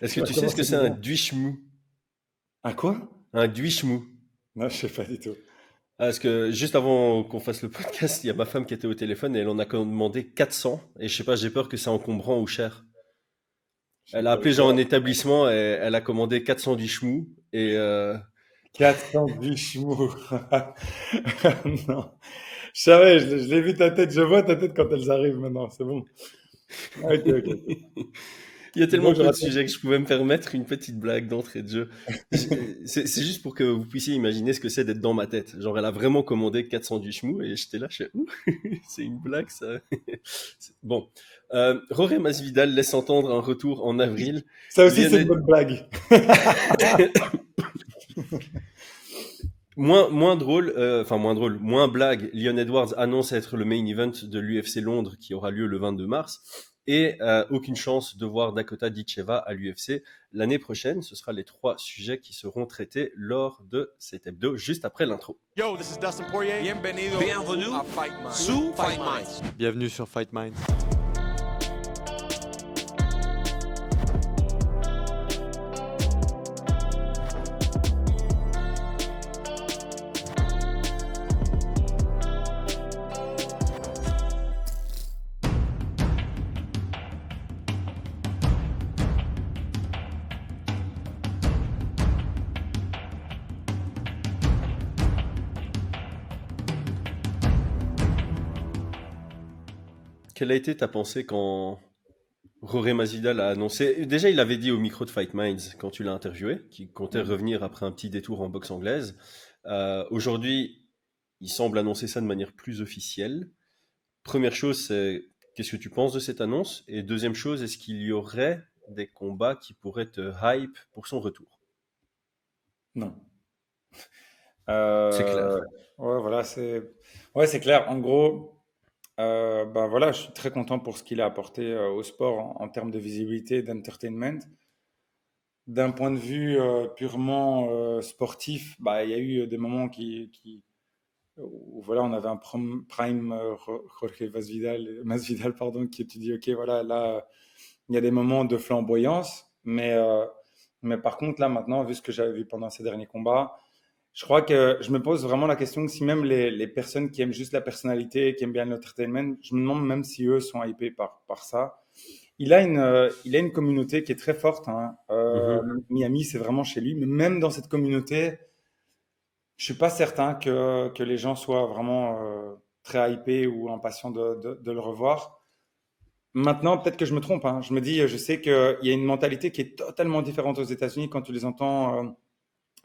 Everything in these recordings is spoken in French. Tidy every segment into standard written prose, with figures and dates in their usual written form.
Est-ce que Tu vas tu sais ce que commencer c'est un bizarre. duishmu? Un quoi? Un duishmu. Non, je sais pas du tout. Parce que juste avant qu'on fasse le podcast, il y a ma femme qui était au téléphone et elle en a commandé 400. Et je sais pas, j'ai peur que c'est encombrant ou cher. Je sais Elle a pas appelé genre quoi. un établissement et elle a commandé 400 duishmu. Et 410 chevaux. Non. Je savais, je l'ai vu ta tête, je vois ta tête quand elles arrivent maintenant, c'est bon. Ok, ok, ok. il y a Et tellement donc, je peu de raconte. sujets que je pouvais me permettre une petite blague d'entrée de jeu. C'est juste pour que vous puissiez imaginer ce que c'est d'être dans ma tête. Genre, elle a vraiment commandé 400 du chmou et j'étais là, je fais, ouh, c'est une blague ça. Bon, Jorge Masvidal laisse entendre un retour en avril. Ça aussi, c'est une Lionel, bonne blague. moins drôle, moins drôle, moins blague. Leon Edwards annonce être le main event de l'UFC Londres qui aura lieu le 22 mars. Et aucune chance de voir Dakota Ditcheva à l'UFC l'année prochaine. Ce sera les 3 sujets qui seront traités lors de cet hebdo, juste après l'intro. Yo, this is Dustin Poirier. Bienvenue à Fight Minds. Sous Fight Minds. Bienvenue sur Fight Minds. Quelle a été ta pensée quand Jorge Masvidal a annoncé... Déjà, il avait dit au micro de Fight Minds, quand tu l'as interviewé, qu'il comptait revenir après un petit détour en boxe anglaise. Aujourd'hui, il semble annoncer ça de manière plus officielle. Première chose, c'est qu'est-ce que tu penses de cette annonce? Et deuxième chose, est-ce qu'il y aurait des combats qui pourraient te hype pour son retour? Non. C'est Euh, clair. ouais, voilà, ouais, c'est clair. En gros, ben voilà, je suis très content pour ce qu'il a apporté au sport en termes de visibilité et d'entertainment. D'un point de vue purement sportif, bah, il y a eu des moments où voilà, on avait un prime Jorge Masvidal, pardon, qui tu dis, ok, voilà, là, il y a des moments de flamboyance, mais par contre, là, maintenant, vu ce que j'avais vu pendant ces derniers combats, je crois que je me pose vraiment la question que si même les personnes qui aiment juste la personnalité, qui aiment bien l'entertainment, je me demande même si eux sont hypés par ça. Il a une communauté qui est très forte, hein. Mhm. Miami, c'est vraiment chez lui, mais même dans cette communauté, je suis pas certain que les gens soient vraiment très hypés ou impatients de le revoir. Maintenant, peut-être que je me trompe, hein. Je me dis, je sais qu'il y a une mentalité qui est totalement différente aux États-Unis quand tu les entends.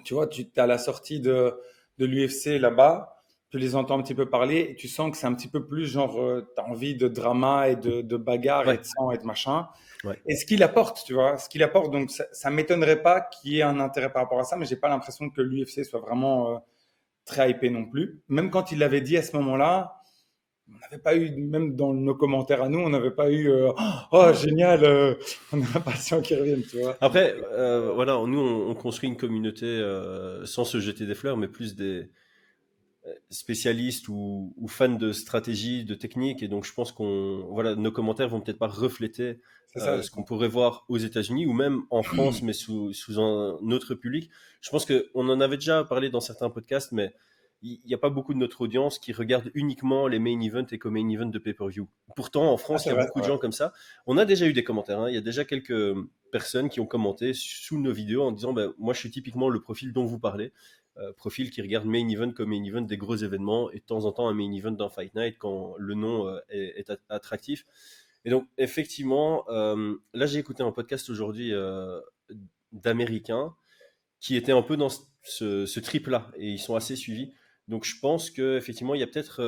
Tu vois, tu es à la sortie de l'UFC là-bas, tu les entends un petit peu parler et tu sens que c'est un petit peu plus genre, tu as envie de drama et de bagarre et Ouais, de sang et de machin. ouais. Et ce qu'il apporte, tu vois, ce qu'il apporte, donc ça m'étonnerait pas qu'il y ait un intérêt par rapport à ça, mais j'ai pas l'impression que l'UFC soit vraiment très hypé non plus. Même quand il l'avait dit à ce moment-là, on n'avait pas eu, même dans nos commentaires à nous, on n'avait pas eu oh génial, on a impatient qu'il revienne, tu vois. Après, voilà, nous, on construit une communauté sans se jeter des fleurs, mais plus des spécialistes ou fans de stratégie, de technique, et donc je pense voilà, nos commentaires vont peut-être pas refléter C'est ça, ce c'est ça. qu'on pourrait voir aux États-Unis ou même en France, mais sous un autre public. Je pense que on en avait déjà parlé dans certains podcasts, mais il n'y a pas beaucoup de notre audience qui regarde uniquement les main events et co-main events de pay-per-view. Pourtant, en Ah, France, il c'est y a vrai, beaucoup c'est de vrai. gens comme ça. On a déjà eu des commentaires, hein. Il y a déjà quelques personnes qui ont commenté sous nos vidéos en disant ben, moi je suis typiquement le profil dont vous parlez, profil qui regarde main event comme main event des gros événements et de temps en temps un main event dans Fight Night quand le nom est attractif. Et donc effectivement, là j'ai écouté un podcast aujourd'hui d'Américains qui étaient un peu dans ce trip-là et ils sont assez suivis. Donc je pense que effectivement il y a peut-être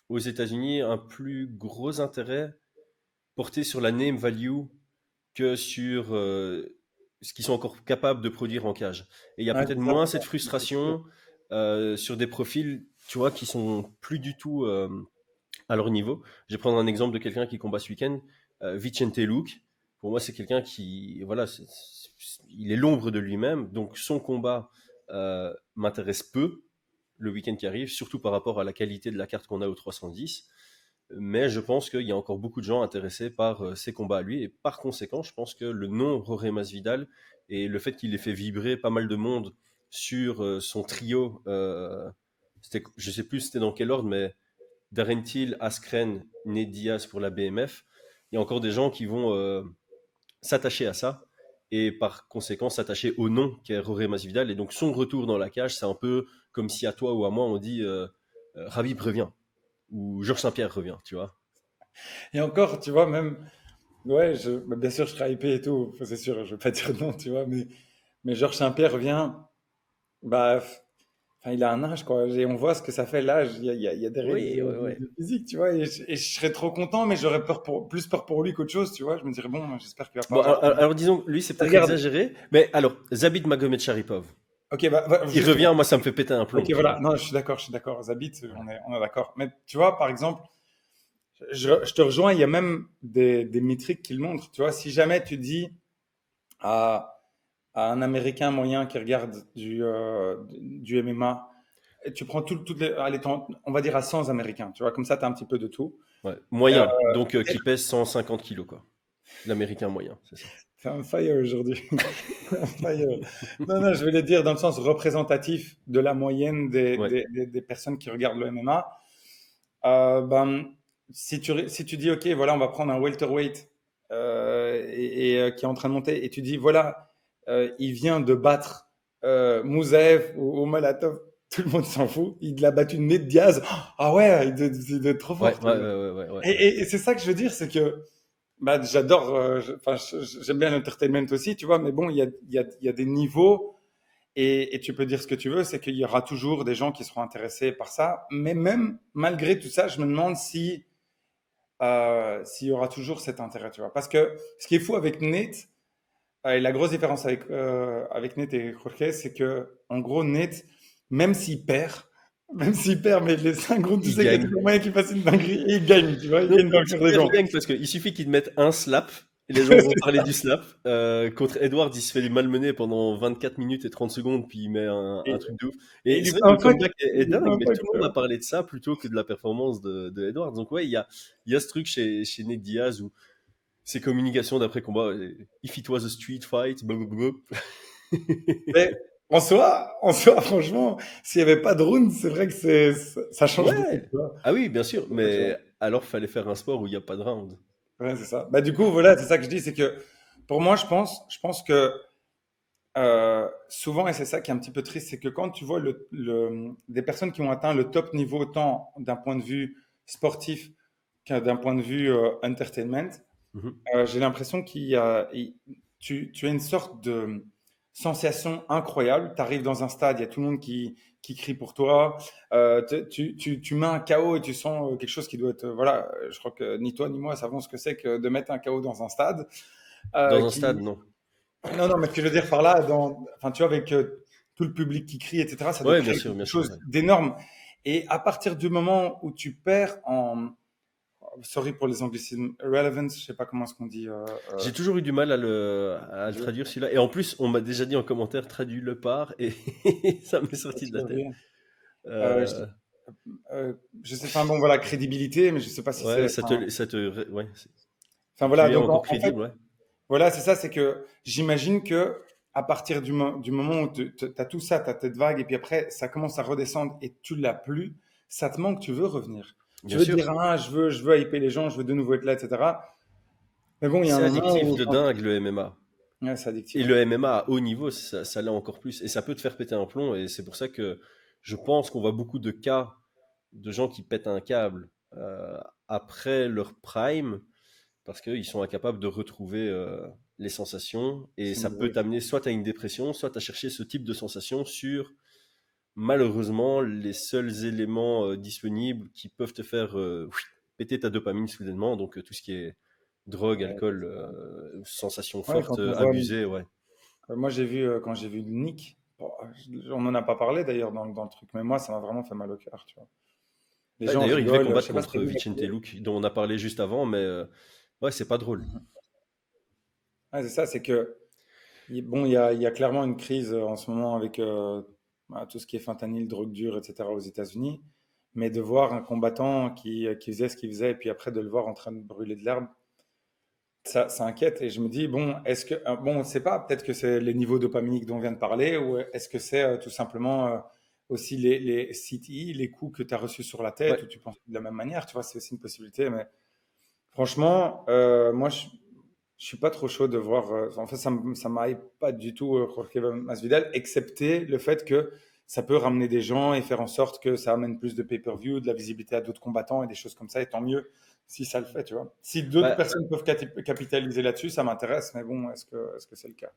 aux États-Unis un plus gros intérêt porté sur la name value que sur ce qu'ils sont encore capables de produire en cage. Et il y a Ouais, peut-être c'est ça, moins c'est cette ça. frustration sur des profils, tu vois, qui sont plus du tout à leur niveau. Je vais prendre un exemple de quelqu'un qui combat ce week-end, Vicente Luque. Pour moi, c'est quelqu'un qui, voilà, il est l'ombre de lui-même. Donc son combat m'intéresse peu le week-end qui arrive, surtout par rapport à la qualité de la carte qu'on a au 310. mais je pense qu'il y a encore beaucoup de gens intéressés par ces combats à lui, et par conséquent, je pense que le nom Jorge Masvidal et le fait qu'il ait fait vibrer pas mal de monde sur son trio, je sais plus c'était dans quel ordre, mais Darren Till, Askren, Ned Diaz pour la BMF, il y a encore des gens qui vont s'attacher à ça et par conséquent s'attacher au nom qu'est Jorge Masvidal. Et donc son retour dans la cage, c'est un peu comme si à toi ou à moi on dit Khabib revient ou Georges Saint-Pierre revient, tu vois. Et encore, tu vois, même, ouais, bah, bien sûr, je serai hypé et tout, enfin, c'est sûr, je vais pas dire non, tu vois, mais Georges Saint-Pierre revient, bah, enfin, il a un âge, quoi, et on voit ce que ça fait l'âge, il y a des règles Oui, ouais, ouais. de physique, tu vois, et je serais trop content, mais j'aurais plus peur pour lui qu'autre chose, tu vois, je me dirais, bon, j'espère qu'il va Bon, pas... alors disons, lui c'est peut-être Regarde, exagéré, mais alors, Zabit Magomed-Sharipov, ok, bah, il justement, revient, moi ça me fait péter un plomb, ok, tu voilà, vois. non, je suis d'accord, Zabit, on est d'accord, mais tu vois, par exemple, je te rejoins, il y a même des métriques qui le montrent, tu vois, si jamais tu dis à un Américain moyen qui regarde du MMA, et tu prends toutes les, allez, on va dire à 100 Américains, tu vois, comme ça, tu as un petit peu de tout. Ouais. Moyen, donc qui pèse 150 kilos, quoi. L'américain moyen, c'est ça. C'est un fire aujourd'hui. Un fire. Non, non, je vais le dire dans le sens représentatif de la moyenne Ouais. des personnes qui regardent le MMA. Ben, si tu dis, OK, voilà, on va prendre un welterweight qui est en train de monter, et tu dis, voilà, il vient de battre Moussaev ou Malatov, tout le monde s'en fout. Il a battu Ned Diaz. Ah ouais, il doit être trop Ouais, fort. Tu ouais, vois. ouais, ouais, ouais, Et, ouais. et c'est ça que je veux dire, c'est que bah, j'adore, enfin, j'aime bien l'entertainment aussi, tu vois, mais bon, il y a des niveaux. Et tu peux dire ce que tu veux, c'est qu'il y aura toujours des gens qui seront intéressés par ça. Mais même malgré tout ça, je me demande si s'il y aura toujours cet intérêt, tu vois. Parce que ce qui est fou avec Nate, et la grosse différence avec Nate et Jorge, c'est que en gros, Nate, même s'il perd, même s'il perd, mais les 5 rounds, tu Il sais qu'il y a gagne. toujours moyen qu'il fasse une dinguerie et il gagne, tu vois, il Non, gagne dans le cœur des il gens. gagne parce qu'il suffit qu'il te mette un slap et les gens vont parler du slap. Contre Edward, il se fait malmener pendant 24 minutes et 30 secondes, puis il met un Et, truc de ouf. et Et il lui c'est vrai fait que un le fuck, comeback est il lui fait dingue, un mais fuck, tout tu le monde a vois. parlé de ça plutôt que de la performance de Edward. Donc ouais, il y a ce truc chez Nate Diaz où ses communications d'après-combat, if it was a street fight, blablabla. Mais en soi, franchement, s'il n'y avait pas de round, c'est vrai que ça change beaucoup, tu Ouais. vois. Ah oui, bien sûr, Ouais, tu vois. mais alors fallait faire un sport où il n'y a pas de round. Ouais, c'est ça. Bah, du coup, voilà, c'est ça que je dis, c'est que pour moi, je pense que souvent, et c'est ça qui est un petit peu triste, c'est que quand tu vois des personnes qui ont atteint le top niveau tant d'un point de vue sportif qu'un d'un point de vue entertainment, Mhm. j'ai l'impression tu as une sorte de sensation incroyable. Tu arrives dans un stade, il y a tout le monde qui crie pour toi. Tu mets un KO et tu sens quelque chose qui doit être. Voilà, je crois que ni toi ni moi savons ce que c'est que de mettre un KO dans un stade. Dans un stade, Qui... non. Non, non, mais ce que je veux dire par là, enfin, tu vois, avec tout le public qui crie, etc., ça doit Ouais, créer quelque bien sûr, chose ouais. d'énorme. Et à partir du moment où tu perds en, sorry pour les anglicismes, relevance, je sais pas comment est-ce qu'on dit. J'ai toujours eu du mal à le traduire celui-là. Et en plus, on m'a déjà dit en commentaire, traduis-le par, et ça m'est sorti de la tête. Euh, Euh, je sais, enfin bon, voilà, crédibilité, mais je sais pas si ouais, c'est. Enfin, ouais, enfin, voilà, tu es donc encore en fait, crédible, ouais. voilà, c'est ça, c'est que j'imagine que à partir du moment où tu as tout ça, tu as cette vague, et puis après, ça commence à redescendre et tu l'as plus, ça te manque, tu veux revenir. Tu Bien veux te dire, sûr. ah, je veux hyper les gens, je veux de nouveau être là, etc. Mais bon, il y a un C'est moment addictif où. de dingue, le MMA. Ouais, c'est addictif. Et le MMA à haut niveau, ça l'est encore plus. Et ça peut te faire péter un plomb. Et c'est pour ça que je pense qu'on voit beaucoup de cas de gens qui pètent un câble après leur prime parce qu'ils sont incapables de retrouver les sensations. Et C'est ça une peut vraie. t'amener soit à une dépression, soit à chercher ce type de sensation sur, malheureusement, les seuls éléments disponibles qui peuvent te faire péter ta dopamine soudainement. Donc tout ce qui est drogue, alcool, sensations Ouais, fortes, quand on voit. abusées, ouais. Moi, j'ai vu, quand j'ai vu Nick, bon, on n'en a pas parlé d'ailleurs dans le truc, mais moi, ça m'a vraiment fait mal au cœur, tu vois. Les Ouais, gens d'ailleurs, il devait rigolent, je combattre sais pas si t'as contre vu la Vicente vidéo. Luque, dont on a parlé juste avant, mais ouais, c'est pas drôle. Ouais, c'est ça, c'est que, bon, il y a clairement une crise en ce moment avec tout ce qui est fentanyl, drogue dure, etc. aux États-Unis. mais de voir un combattant qui faisait ce qu'il faisait et puis après de le voir en train de brûler de l'herbe, ça inquiète. Et je me dis, bon, est-ce que, bon, on ne sait pas, peut-être que c'est les niveaux dopaminiques dont on vient de parler, ou est-ce que c'est tout simplement aussi les CTI, les coups que tu as reçus sur la tête, Ouais. ou tu penses de la même manière, tu vois, c'est aussi une possibilité. Mais franchement, moi, je suis pas trop chaud de voir. En fait, ça m'aille pas du tout Jorge Masvidal, excepté le fait que ça peut ramener des gens et faire en sorte que ça amène plus de pay-per-view, de la visibilité à d'autres combattants et des choses comme ça. Et tant mieux si ça le fait, tu vois. Si d'autres Bah, personnes peuvent capitaliser là-dessus, ça m'intéresse. Mais bon, est-ce que c'est le cas?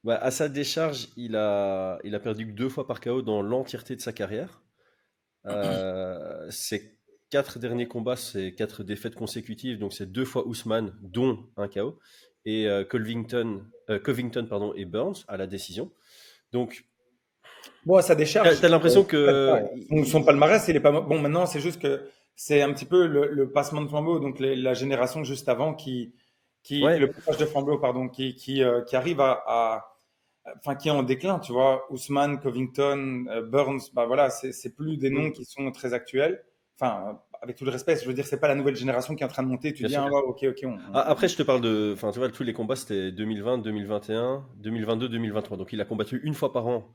à sa décharge, il a perdu que 2 fois par KO dans l'entièreté de sa carrière. Ses 4 derniers combats, c'est 4 défaites consécutives, donc c'est 2 fois Ousmane, dont un KO, et Covington pardon, et Burns à la décision. Donc, Bon, à sa décharge, t'as l'impression que son palmarès, il est pas bon. Maintenant, c'est juste que c'est un petit peu le passement de flambeau, donc la génération juste avant ouais, le passage de flambeau, pardon, qui arrive enfin, qui est en déclin, tu vois. Ousmane, Covington, Burns, bah voilà, c'est plus des noms mm, qui sont très actuels. Enfin, avec tout le respect, je veux dire, c'est pas la nouvelle génération qui est en train de monter. Tu bien dis, sûr. ah, ouais, ok, Après, je te parle de, enfin, tu vois, tous les combats, c'était 2020, 2021, 2022, 2023. Donc, il a combattu 1 fois par an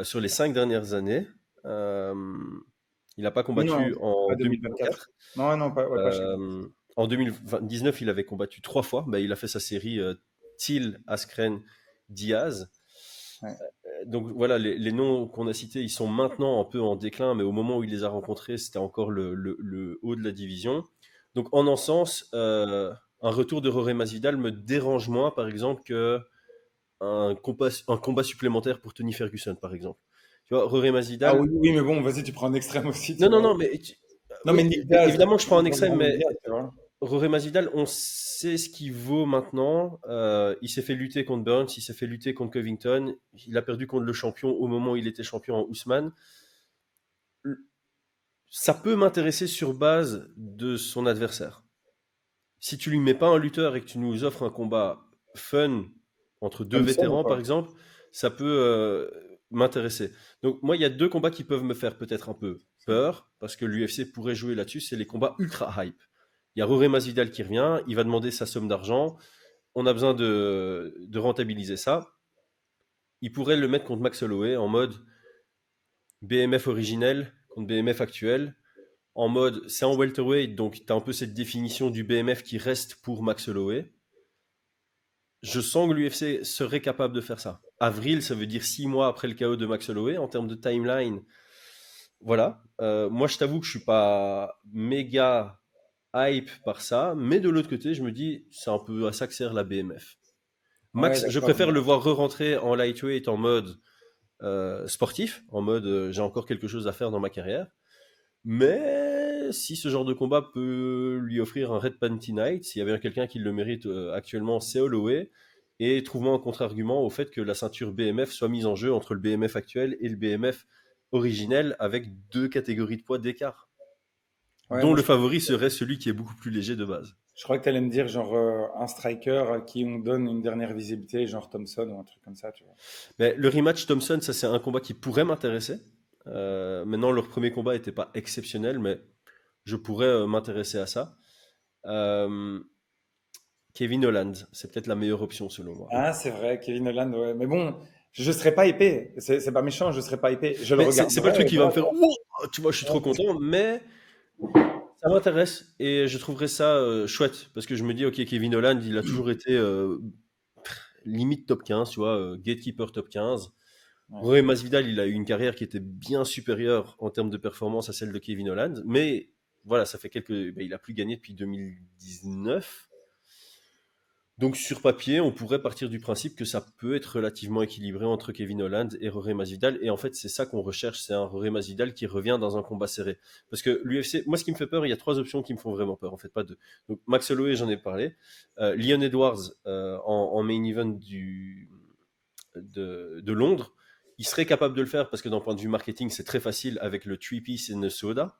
sur les 5 dernières années. Euh, il n'a pas oui, non, combattu en pas 2024. 2024. Non, non, pas, ouais, pas chez nous. En 2019, il avait combattu 3 fois. Bah, il a fait sa série Till, Askren, Diaz. Ouais. Donc voilà, les noms qu'on a cités, ils sont maintenant un peu en déclin, mais au moment où il les a rencontrés, c'était encore le haut de la division. Donc en un sens, un retour de Jorge Masvidal me dérange moins, par exemple, que un combat supplémentaire pour Tony Ferguson, par exemple. Tu vois, Jorge Ah Masvidal. oui, oui, mais bon, vas-y, tu prends un extrême aussi, tu Non, non, vois. non, mais Non, mais oui, Nick Diaz, évidemment que je prends un extrême, Nick mais Diaz, tu vois. Jorge Masvidal, on sait ce qu'il vaut maintenant. Il s'est fait lutter contre Burns, il s'est fait lutter contre Covington. Il a perdu contre le champion au moment où il était champion en Ousmane. Ça peut m'intéresser sur base de son adversaire. Si tu lui mets pas un lutteur et que tu nous offres un combat fun entre 2 vétérans, Thompson, par quoi. exemple, ça peut m'intéresser. Donc moi, il y a 2 combats qui peuvent me faire peut-être un peu peur, parce que l'UFC pourrait jouer là-dessus, c'est les combats ultra hype. Il y a Jorge Masvidal qui revient, il va demander sa somme d'argent, on a besoin de rentabiliser ça. Il pourrait le mettre contre Max Holloway en mode BMF originel contre BMF actuel, en mode c'est en welterweight, donc tu as un peu cette définition du BMF qui reste pour Max Holloway. Je sens que l'UFC serait capable de faire ça. Avril, ça veut dire 6 mois après le KO de Max Holloway. En termes de timeline, voilà. Moi, je t'avoue que je suis pas méga hype par ça, mais de l'autre côté, je me dis, c'est un peu à ça que sert la BMF. Ouais, Max, je d'accord. préfère le voir re-rentrer en lightweight en mode sportif, en mode j'ai encore quelque chose à faire dans ma carrière. Mais si ce genre de combat peut lui offrir un Red Panty Night, s'il y avait quelqu'un qui le mérite actuellement, c'est Holloway. Et trouve-moi un contre-argument au fait que la ceinture BMF soit mise en jeu entre le BMF actuel et le BMF originel avec 2 catégories de poids d'écart, Ouais, dont moi, le favori serait celui qui est beaucoup plus léger de base. je crois que tu allais me dire, genre, un striker à qui on donne une dernière visibilité, genre Thompson ou un truc comme ça, tu vois. Mais le rematch Thompson, ça c'est un combat qui pourrait m'intéresser. Maintenant, leur premier combat n'était pas exceptionnel, mais je pourrais m'intéresser à ça. Euh, Kevin Holland, c'est peut-être la meilleure option selon moi. Ah, c'est vrai, Kevin Holland, ouais. Mais bon, je serais pas épais. C'est pas méchant, je serais pas épais. Je le Mais c'est pas le regarderais, truc et qui va me voilà, faire quoi. ouh, tu vois, je suis trop Ouais, content, mais ça m'intéresse et je trouverais ça chouette parce que je me dis, ok, Kevin Holland, il a toujours été limite top 15, tu vois, gatekeeper top 15. ouais. Jorge Masvidal, il a eu une carrière qui était bien supérieure en termes de performance à celle de Kevin Holland, mais voilà, ça fait il a plus gagné depuis 2019. Donc sur papier, on pourrait partir du principe que ça peut être relativement équilibré entre Kevin Holland et Jorge Masvidal. Et en fait, c'est ça qu'on recherche, c'est un Jorge Masvidal qui revient dans un combat serré. Parce que l'UFC, moi ce qui me fait peur, il y a 3 options qui me font vraiment peur, en fait, pas 2. Donc Max Holloway, j'en ai parlé. Leon Edwards en main event de Londres, il serait capable de le faire parce que d'un point de vue marketing, c'est très facile avec le 3-piece et le soda,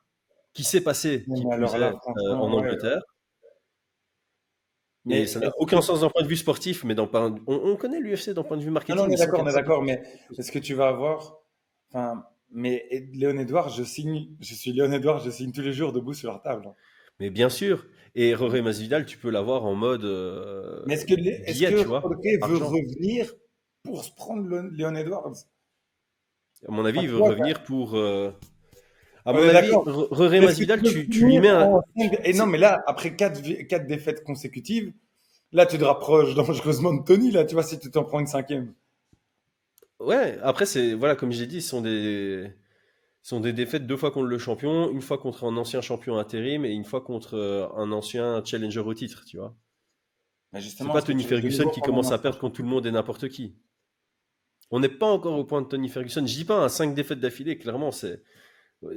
qui s'est passé, qui Mais plus alors est, là, franchement, en ouais. Angleterre. Et Mais ça n'a est-ce aucun que... sens d'un point de vue sportif, mais on connaît l'UFC d'un point de vue Non, non, marketing, ils sont on est capables de d'accord, faire mais quelque chose. est-ce que tu vas avoir... Enfin, Mais Léon Edwards, je suis Léon Edwards, je signe tous les jours debout sur la table. Mais bien sûr. Et Jorge Masvidal, tu peux l'avoir en mode Mais est-ce billet, que tu vois, Jorge veut argent. revenir pour se prendre Léon Edwards? À mon avis, Enfin, il tu veut vois, revenir pour. À on mon est avis, d'accord. Jorge Est-ce que Masvidal, tu veux tu lui mets finir un. Et non, c'est- mais là, après quatre défaites consécutives, là, tu te rapproches dangereusement de Tony, là, tu vois, si tu t'en prends une cinquième. Ouais, après, voilà, comme j'ai dit, ce sont des défaites 2 fois contre le champion, une fois contre un ancien champion intérim et une fois contre un ancien challenger au titre, tu vois. Mais C'est justement, pas est-ce que Tony tu veux de Ferguson nouveau qui prendre un commence à ancien perdre contre tout champion? le monde et n'importe qui. On n'est pas encore au point de Tony Ferguson. Je dis pas un 5 défaites d'affilée, clairement, ce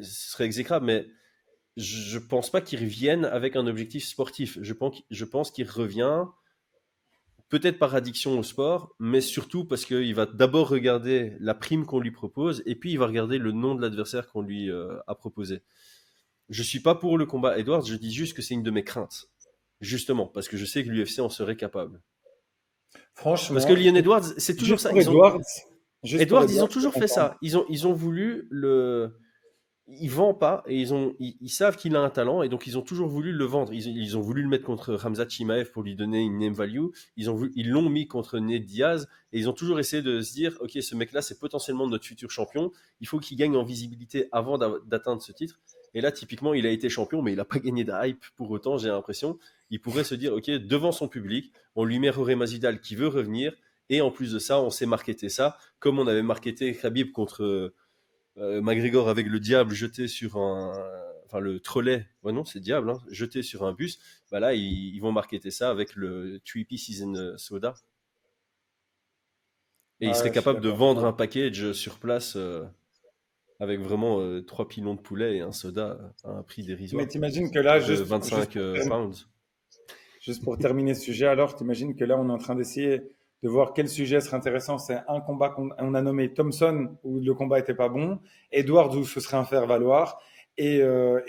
serait exécrable, mais je pense pas qu'il revienne avec un objectif sportif. Je pense qu'il revient peut-être par addiction au sport, mais surtout parce qu'il va d'abord regarder la prime qu'on lui propose et puis il va regarder le nom de l'adversaire qu'on lui a proposé. Je suis pas pour le combat Edwards, je dis juste que c'est une de mes craintes. Justement, parce que je sais que l'UFC en serait capable. Parce que Franchement, Leon Edwards, c'est toujours juste ça. pour Edwards, Edwards, ils ont je suis toujours fait content. ça. Ils ont voulu le. Ils vendent pas et ils savent qu'il a un talent et donc ils ont toujours voulu le vendre. Ils ont voulu le mettre contre Khamzat Chimaev pour lui donner une name value. Ils l'ont mis contre Ned Diaz et ils ont toujours essayé de se dire, ok, ce mec-là, c'est potentiellement notre futur champion. Il faut qu'il gagne en visibilité avant d'atteindre ce titre. Et là, typiquement, il a été champion, mais il n'a pas gagné de hype pour autant, j'ai l'impression. Il pourrait se dire, ok, devant son public, on lui met Jorge Masvidal qui veut revenir. Et en plus de ça, on sait marketer ça, comme on avait marketé Khabib contre McGregor avec le diable jeté sur enfin le trolley, ouais non c'est diable, hein, jeté sur un bus. Bah là ils vont marketer ça avec le 3-piece season soda et ils Ah seraient ouais, je suis capables de d'accord. vendre un package sur place avec vraiment 3 pilons de poulet et un soda à un prix Mais dérisoire t'imagines que là, de 25 pounds. juste pour terminer ce sujet, alors t'imagines que là, on est en train d'essayer de voir quel sujet serait intéressant. C'est un combat qu'on a nommé Thompson, où le combat était pas bon, Edwards, où ce serait un faire-valoir, et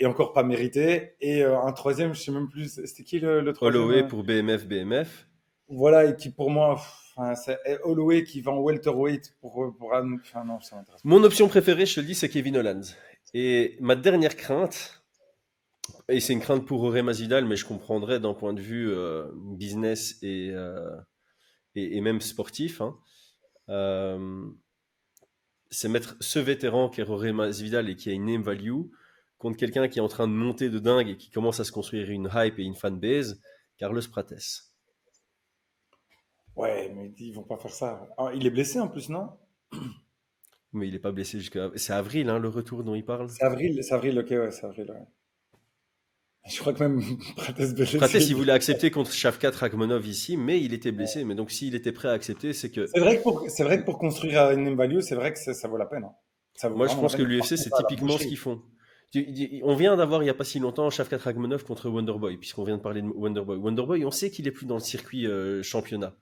encore pas mérité, et un troisième, je sais même plus, c'était qui le troisième? Holloway pour BMF. Voilà, et qui pour moi, enfin, c'est Holloway qui va en welterweight enfin non, ça m'intéresse pas. Mon option préférée, je te le dis, c'est Kevin Holland. Et ma dernière crainte, et c'est une crainte pour Jorge Masvidal, mais je comprendrais d'un point de vue business et même sportif, hein, euh, c'est mettre ce vétéran qui est Jorge Masvidal et qui a une name value contre quelqu'un qui est en train de monter de dingue et qui commence à se construire une hype et une fanbase, Carlos Prates. Ouais, mais ils vont pas faire ça. Ah, il est blessé en plus, non? Mais il n'est pas blessé jusqu'à. C'est avril, hein, le retour dont il parle. C'est avril, ok, ouais, c'est avril, ouais. Je crois que même Prates Prates, blessé. il voulait accepter contre Shavkat Rakhmonov ici, mais il était blessé. Mais donc, s'il était prêt à accepter, c'est que. C'est vrai que pour construire une name value, c'est vrai que ça vaut la peine, hein. Ça vaut Moi, je vraiment la pense que peine. Par l'UFC, contre, c'est à la typiquement ce boucherie. qu'ils font. On vient d'avoir, il n'y a pas si longtemps, Shavkat Rakhmonov contre Wonderboy, puisqu'on vient de parler de Wonderboy. Wonderboy, on sait qu'il est plus dans le circuit championnat.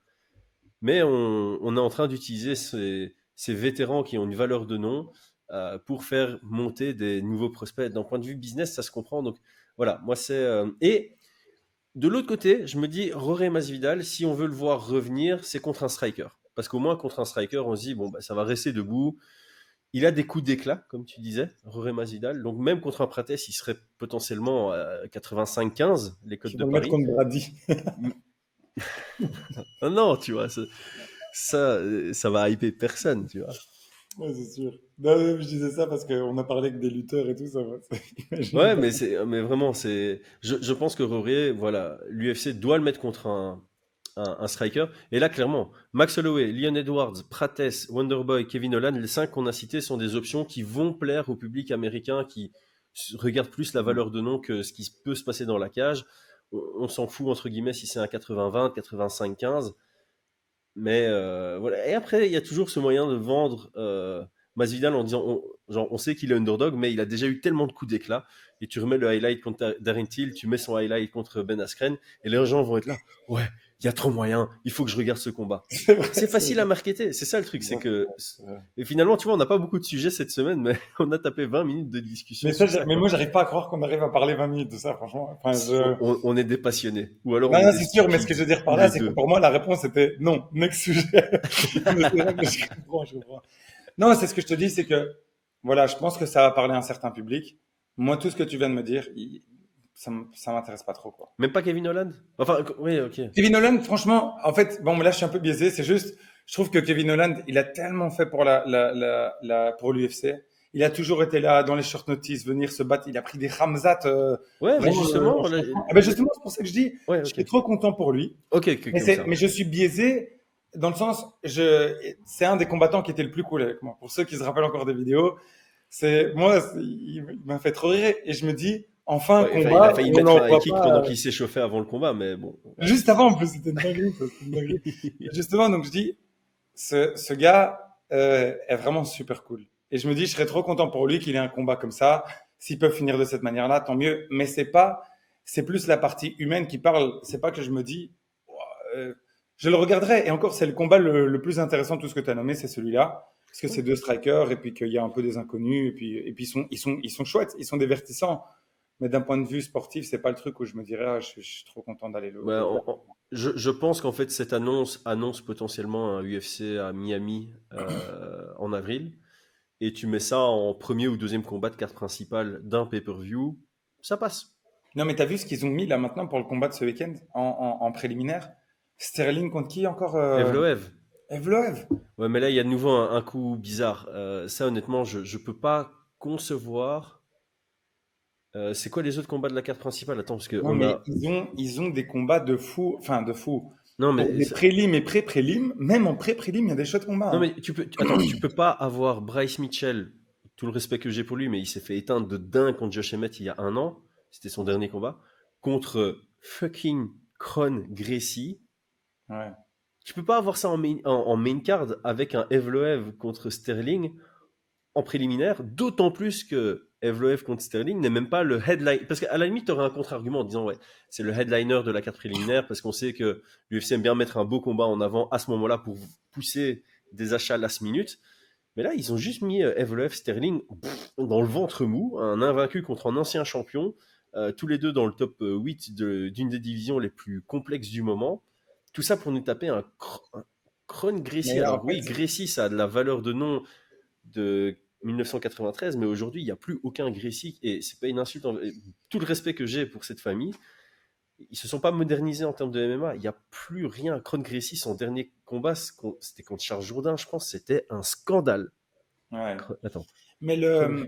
Mais on est en train d'utiliser ces vétérans qui ont une valeur de nom pour faire monter des nouveaux prospects. D'un point de vue business, ça se comprend. Donc voilà, moi c'est. Et de l'autre côté, je me dis, Jorge Masvidal, si on veut le voir revenir, c'est contre un striker. Parce qu'au moins, contre un striker, on se dit, bon, bah, ça va rester debout. Il a des coups d'éclat, comme tu disais, Jorge Masvidal. Donc même contre un Prates, il serait potentiellement à 85-15, les codes Je de vais le mettre Paris. contre Brady. Ah non, tu vois, ça va hyper personne, tu vois. Ouais, c'est sûr. Non, non, je disais ça parce qu'on a parlé avec des lutteurs et tout ça. Imagine Ouais, pas. mais vraiment, je pense que Roré, voilà, l'UFC doit le mettre contre un striker. Et là, clairement, Max Holloway, Leon Edwards, Prates, Wonderboy, Kevin Holland, les 5 qu'on a cités sont des options qui vont plaire au public américain qui regarde plus la valeur de nom que ce qui peut se passer dans la cage. On s'en fout, entre guillemets, si c'est un 80-20, 85-15. Mais voilà. Et après, il y a toujours ce moyen de vendre Masvidal en disant, genre, on sait qu'il est underdog, mais il a déjà eu tellement de coups d'éclat. Et tu remets le highlight contre Darren Till, tu mets son highlight contre Ben Askren, et les gens vont être là. Ouais, il y a trop moyen, il faut que je regarde ce combat. C'est vrai, C'est c'est facile vrai. à marketer, c'est ça le truc, c'est Ouais, que. c'est vrai. Et finalement, tu vois, on n'a pas beaucoup de sujets cette semaine, mais on a tapé 20 minutes de discussion sur ça, Mais quoi. moi, j'arrive pas à croire qu'on arrive à parler 20 minutes de ça, franchement. Enfin, On est des passionnés, ou alors Non, on est non, des c'est sûr, mais ce que stupides, je veux dire par ou là, les c'est que deux. pour moi, la réponse était non, next sujet. Mais c'est vrai que je comprends. Non, c'est ce que je te dis, c'est que voilà, je pense que ça va parler à un certain public. Moi, tout ce que tu viens de me dire, ça m'intéresse pas trop, quoi. Même pas Kevin Holland? Enfin, oui, ok. Kevin Holland, franchement, en fait, bon, là, je suis un peu biaisé. C'est juste, je trouve que Kevin Holland, il a tellement fait pour pour l'UFC. Il a toujours été là dans les short notice, venir se battre. Il a pris des Khamzat, Ouais, mais vraiment, justement, là, franchement. Ah ben justement, c'est pour ça que je dis, ouais, je ok. suis trop content pour lui. Ok, comme ça. Mais je suis biaisé dans le sens, c'est un des combattants qui était le plus cool avec moi. Pour ceux qui se rappellent encore des vidéos, il m'a fait trop rire et je me dis, enfin, un Ouais, enfin, il a combat failli où on mettre n'en un high voit kick pas. pendant qu'il s'échauffait avant le combat, mais bon. Juste avant, en plus, c'était une dinguerie, ça, c'était une dinguerie. Et justement, donc je dis, ce gars est vraiment super cool. Et je me dis, je serais trop content pour lui qu'il ait un combat comme ça. S'il peut finir de cette manière-là, tant mieux. Mais c'est plus la partie humaine qui parle. C'est pas que je me dis, euh, je le regarderai. Et encore, c'est le combat le plus intéressant de tout ce que tu as nommé, c'est celui-là. Parce que c'est deux strikers et puis qu'il y a un peu des inconnus. Et puis ils sont chouettes, ils sont divertissants. Mais d'un point de vue sportif, c'est pas le truc où je me dirais, ah, je suis trop content d'aller Ouais, le voir. je pense qu'en fait, cette annonce potentiellement un UFC à Miami en avril, et tu mets ça en premier ou deuxième combat de carte principale d'un pay-per-view, ça passe. Non, mais t'as vu ce qu'ils ont mis là maintenant pour le combat de ce week-end en préliminaire? Sterling contre qui encore Evloev. Evloev. Ouais, mais là, il y a de nouveau un coup bizarre. Ça, honnêtement, je peux pas concevoir. C'est quoi les autres combats de la carte principale? Attends, parce que Non, on mais a. ils ont des combats de fou, enfin de fou. Non, Pour mais des prélims et pré-prélims, même en pré-prélim, il y a des chouettes combats. non, Hein. mais attends, tu peux pas avoir Bryce Mitchell, tout le respect que j'ai pour lui, mais il s'est fait éteindre de dingue contre Josh Emmett il y a un an. C'était son dernier combat. Contre fucking Kron Gracie. Ouais. Tu peux pas avoir ça en main card avec un Evloev contre Sterling en préliminaire, d'autant plus que Evloev contre Sterling n'est même pas le headline. Parce qu'à la limite, tu aurais un contre-argument en disant, ouais, c'est le headliner de la carte préliminaire, parce qu'on sait que l'UFC aime bien mettre un beau combat en avant à ce moment-là pour pousser des achats last minute. Mais là, ils ont juste mis Evloev Sterling dans le ventre mou, un invaincu contre un ancien champion, tous les deux dans le top 8 d'une des divisions les plus complexes du moment. Tout ça pour nous taper un Kron Gracie. Mais en Alors oui, fait, Gracie, ça a de la valeur de nom de 1993, mais aujourd'hui, il n'y a plus aucun Gracie, et c'est pas une insulte, tout le respect que j'ai pour cette famille, ils se sont pas modernisés en termes de MMA, il n'y a plus rien. Kron Gracie, son dernier combat, c'était contre Charles Jourdain, je pense, c'était un scandale. ouais. Attends, Mais Kron...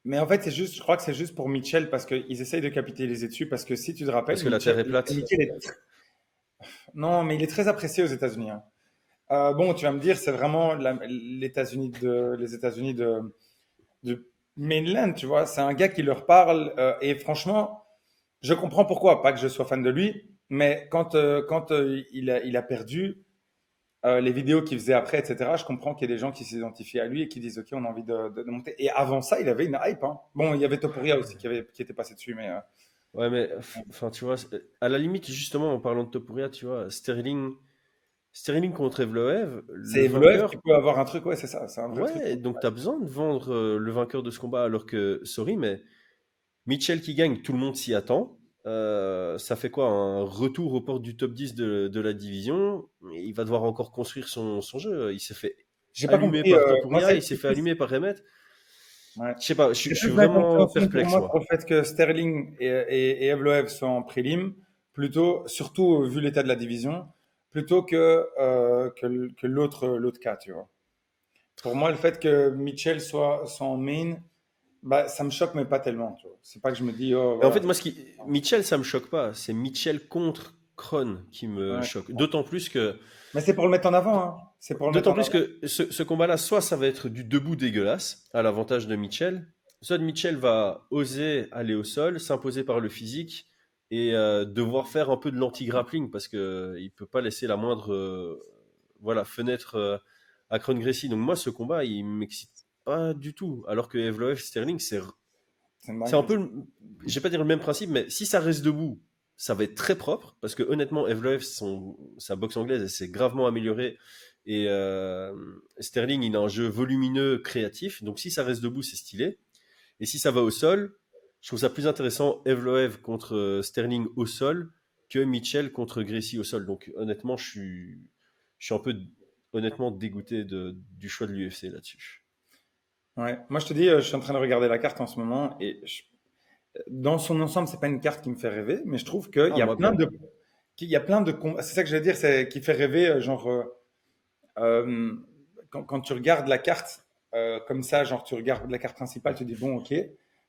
mais en fait, c'est juste, je crois que c'est juste pour Mitchell parce qu'ils essayent de capitaliser dessus. Parce que si tu te rappelles, parce que la Terre est plate. Mitchell non, mais il est très apprécié aux États-Unis. Hein. Bon, tu vas me dire, c'est vraiment les États-Unis de mainland, tu vois. C'est un gars qui leur parle et franchement, je comprends pourquoi. Pas que je sois fan de lui, mais quand il a perdu les vidéos qu'il faisait après, etc. Je comprends qu'il y a des gens qui s'identifient à lui et qui disent OK, on a envie de monter. Et avant ça, il avait une hype. Hein. Bon, il y avait Topuria aussi qui était passé dessus, mais Ouais, mais enfin, tu vois, à la limite, justement, en parlant de Topuria, tu vois, Sterling contre Evloev, c'est le Evloev qui vainqueur. peut avoir un truc. Ouais, c'est ça, c'est un vrai truc. Ouais, donc tu as besoin de vendre le vainqueur de ce combat, alors que, sorry, mais Mitchell qui gagne, tout le monde s'y attend. Ça fait quoi? Un retour aux portes du top 10 de la division. Il va devoir encore construire son jeu. Il s'est fait J'ai pas allumer compris. par Moi, Topuria, il s'est fait allumer par Emmett. ouais. Je sais pas, C'est je suis plus vraiment l'incompréhension pour perplexe, moi sur moi. le fait que Sterling et Evloev sont en prélim, plutôt, surtout vu l'état de la division, plutôt que l'autre cas, tu vois. Pour moi, le fait que Mitchell soit en main, bah, ça me choque, mais pas tellement, tu vois. C'est pas que je me dis, oh, Et en voilà. fait, moi, Mitchell, ça me choque pas. C'est Mitchell contre Kron qui me Ouais. choque. Mais c'est pour le mettre en avant, hein. C'est pour le mettre D'autant en plus avant. que ce combat-là, soit ça va être du debout dégueulasse, à l'avantage de Mitchell, soit Mitchell va oser aller au sol, s'imposer par le physique et devoir faire un peu de l'anti-grappling parce qu'il ne peut pas laisser la moindre voilà, fenêtre à Kron Gracie. Donc moi, ce combat, il m'excite pas du tout. Alors que Evloev Sterling, C'est une c'est un dinguerie. peu, je vais pas dire le même principe, mais si ça reste debout, ça va être très propre parce que honnêtement, Evloev, sa boxe anglaise, elle s'est gravement améliorée et Sterling, il a un jeu volumineux, créatif. Donc si ça reste debout, c'est stylé. Et si ça va au sol, je trouve ça plus intéressant Evloev contre Sterling au sol que Mitchell contre Gracie au sol. Donc honnêtement, je suis un peu honnêtement dégoûté du choix de l'UFC là-dessus. Ouais. Moi, je te dis, je suis en train de regarder la carte en ce moment et dans son ensemble, c'est pas une carte qui me fait rêver, mais je trouve qu'il Ah, y a moi plein bien. de, qu'il y a plein de combats. C'est ça que je veux dire, c'est qui fait rêver, euh, quand tu regardes la carte comme ça, genre tu regardes la carte principale, tu dis bon, ok.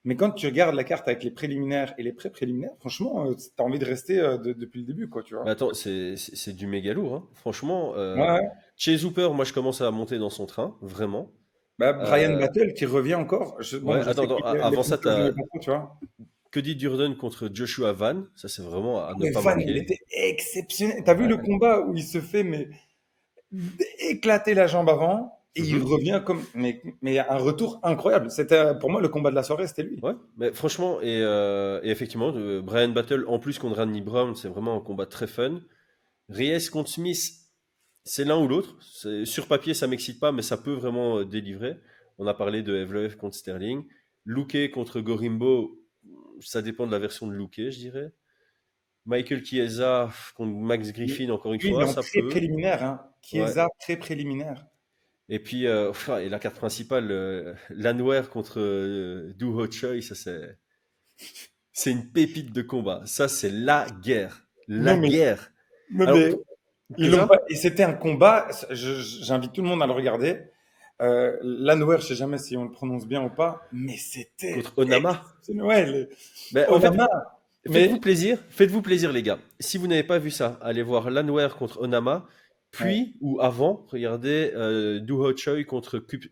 Mais quand tu regardes la carte avec les préliminaires et les pré-préliminaires, franchement, tu as envie de rester depuis le début, quoi, tu Mais vois. attends, c'est du méga lourd, hein. Franchement, Ouais, ouais. Chase Hooper, moi je commence à monter dans son train, vraiment. Bah, Brian Euh, Battle qui revient encore. Bon, ouais, je attends, sais que attends, les avant ça, promoteurs t'as n'aimaient pas trop, tu vois. Cody Durden contre Joshua Van, ça c'est vraiment à ne Mais pas Van, il manquer. était exceptionnel. T'as vu le Ouais. combat où il se fait mais éclater la jambe avant et il Mhm. revient comme mais un retour incroyable. C'était pour moi le combat de la soirée, c'était lui. Ouais, mais franchement, et effectivement, Brian Battle en plus contre Randy Brown, c'est vraiment un combat très fun. Reyes contre Smith, c'est l'un ou l'autre. Sur papier, ça m'excite pas, mais ça peut vraiment délivrer. On a parlé de Evloev contre Sterling. Luque contre Gorimbo, ça dépend de la version de Luque, je dirais. Michael Chiesa contre Max Lui, Griffin, encore une il est fois, en ça très peut. préliminaire, hein. Ouais. Chiesa très préliminaire. Et puis, et la carte principale, Landwehr contre Du Ho Choi, ça c'est une pépite de combat. Ça, c'est la guerre. La Non mais guerre. non Alors, mais ils c'est l'ont ça? pas et c'était un combat, j'invite tout le monde à le regarder. Landwehr, je sais jamais si on le prononce bien ou pas, mais c'était Contre Onama. exceptionnel. Ouais, Ben, en fait, Onama, mais faites-vous plaisir, les gars. Si vous n'avez pas vu ça, allez voir Landwehr contre Onama, ouais, puis ou avant, regardez Du Ho Choi contre Cub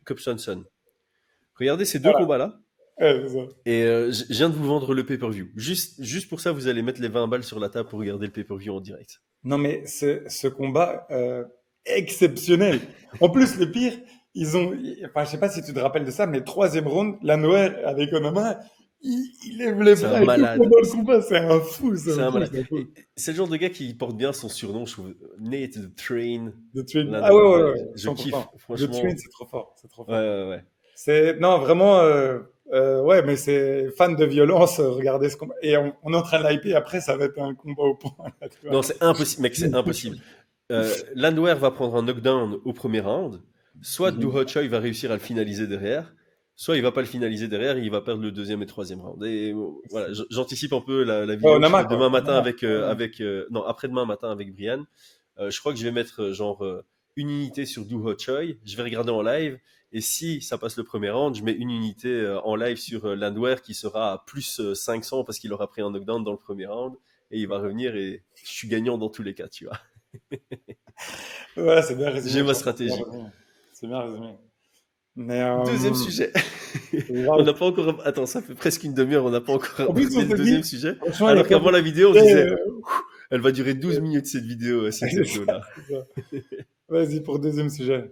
Regardez ces deux voilà, combats-là. ouais, c'est ça. Et je viens de vous vendre le pay-per-view. Juste pour ça, vous allez mettre les 20 balles sur la table pour regarder le pay-per-view en direct. Non, mais ce combat exceptionnel. En plus, le pire, enfin, je sais pas si tu te rappelles de ça, mais troisième round, Lanoer avec Onama, il lève les C'est un bras et tout malade. pendant le combat. C'est un fou, c'est C'est un un fou, malade. c'est un fou. Et c'est le genre de gars qui porte bien son surnom, je trouve. Nate the Train. Ah ouais, Landwehr. ouais, Ouais, ouais, je kiffe, 100%. The Twin, franchement. c'est trop fort, c'est trop Ouais, fort. ouais, ouais. C'est, non, vraiment, ouais, mais c'est fan de violence, regardez ce combat. Et on est en train de l'hyper, après, ça va être un combat au point, là, tu vois. Non, c'est impossible, mec, c'est impossible. Landwehr va prendre un knockdown au premier round. Soit Du Mhm. Ho Choi va réussir à le finaliser derrière, soit il va pas le finaliser derrière et il va perdre le deuxième et troisième round. Et voilà, j'anticipe un peu la Ouais, vidéo que je Onama, ferai demain quoi. matin Onama. non, après-demain matin avec Brian. Je crois que je vais mettre une unité sur Du Ho Choi. Je vais regarder en live. Et si ça passe le premier round, je mets une unité en live sur Landwehr qui sera à plus 500 parce qu'il aura pris un knockdown dans le premier round. Et il va revenir et je suis gagnant dans tous les cas, tu vois. Voilà, c'est bien J'ai résumé, ma franchement, c'est bien stratégie. résumé. C'est bien résumé. Mais, Deuxième sujet. On waouh. n'a pas encore. Attends, ça fait presque une demi-heure, on n'a pas encore En plus, abordé on le s'est dit, deuxième sujet. franchement, il n'y a Alors pas qu'avant beaucoup la vidéo, on se de disait, elle va durer 12 minutes cette vidéo, cette c'est ça, hebdo-là. c'est ça. Vas-y pour deuxième sujet.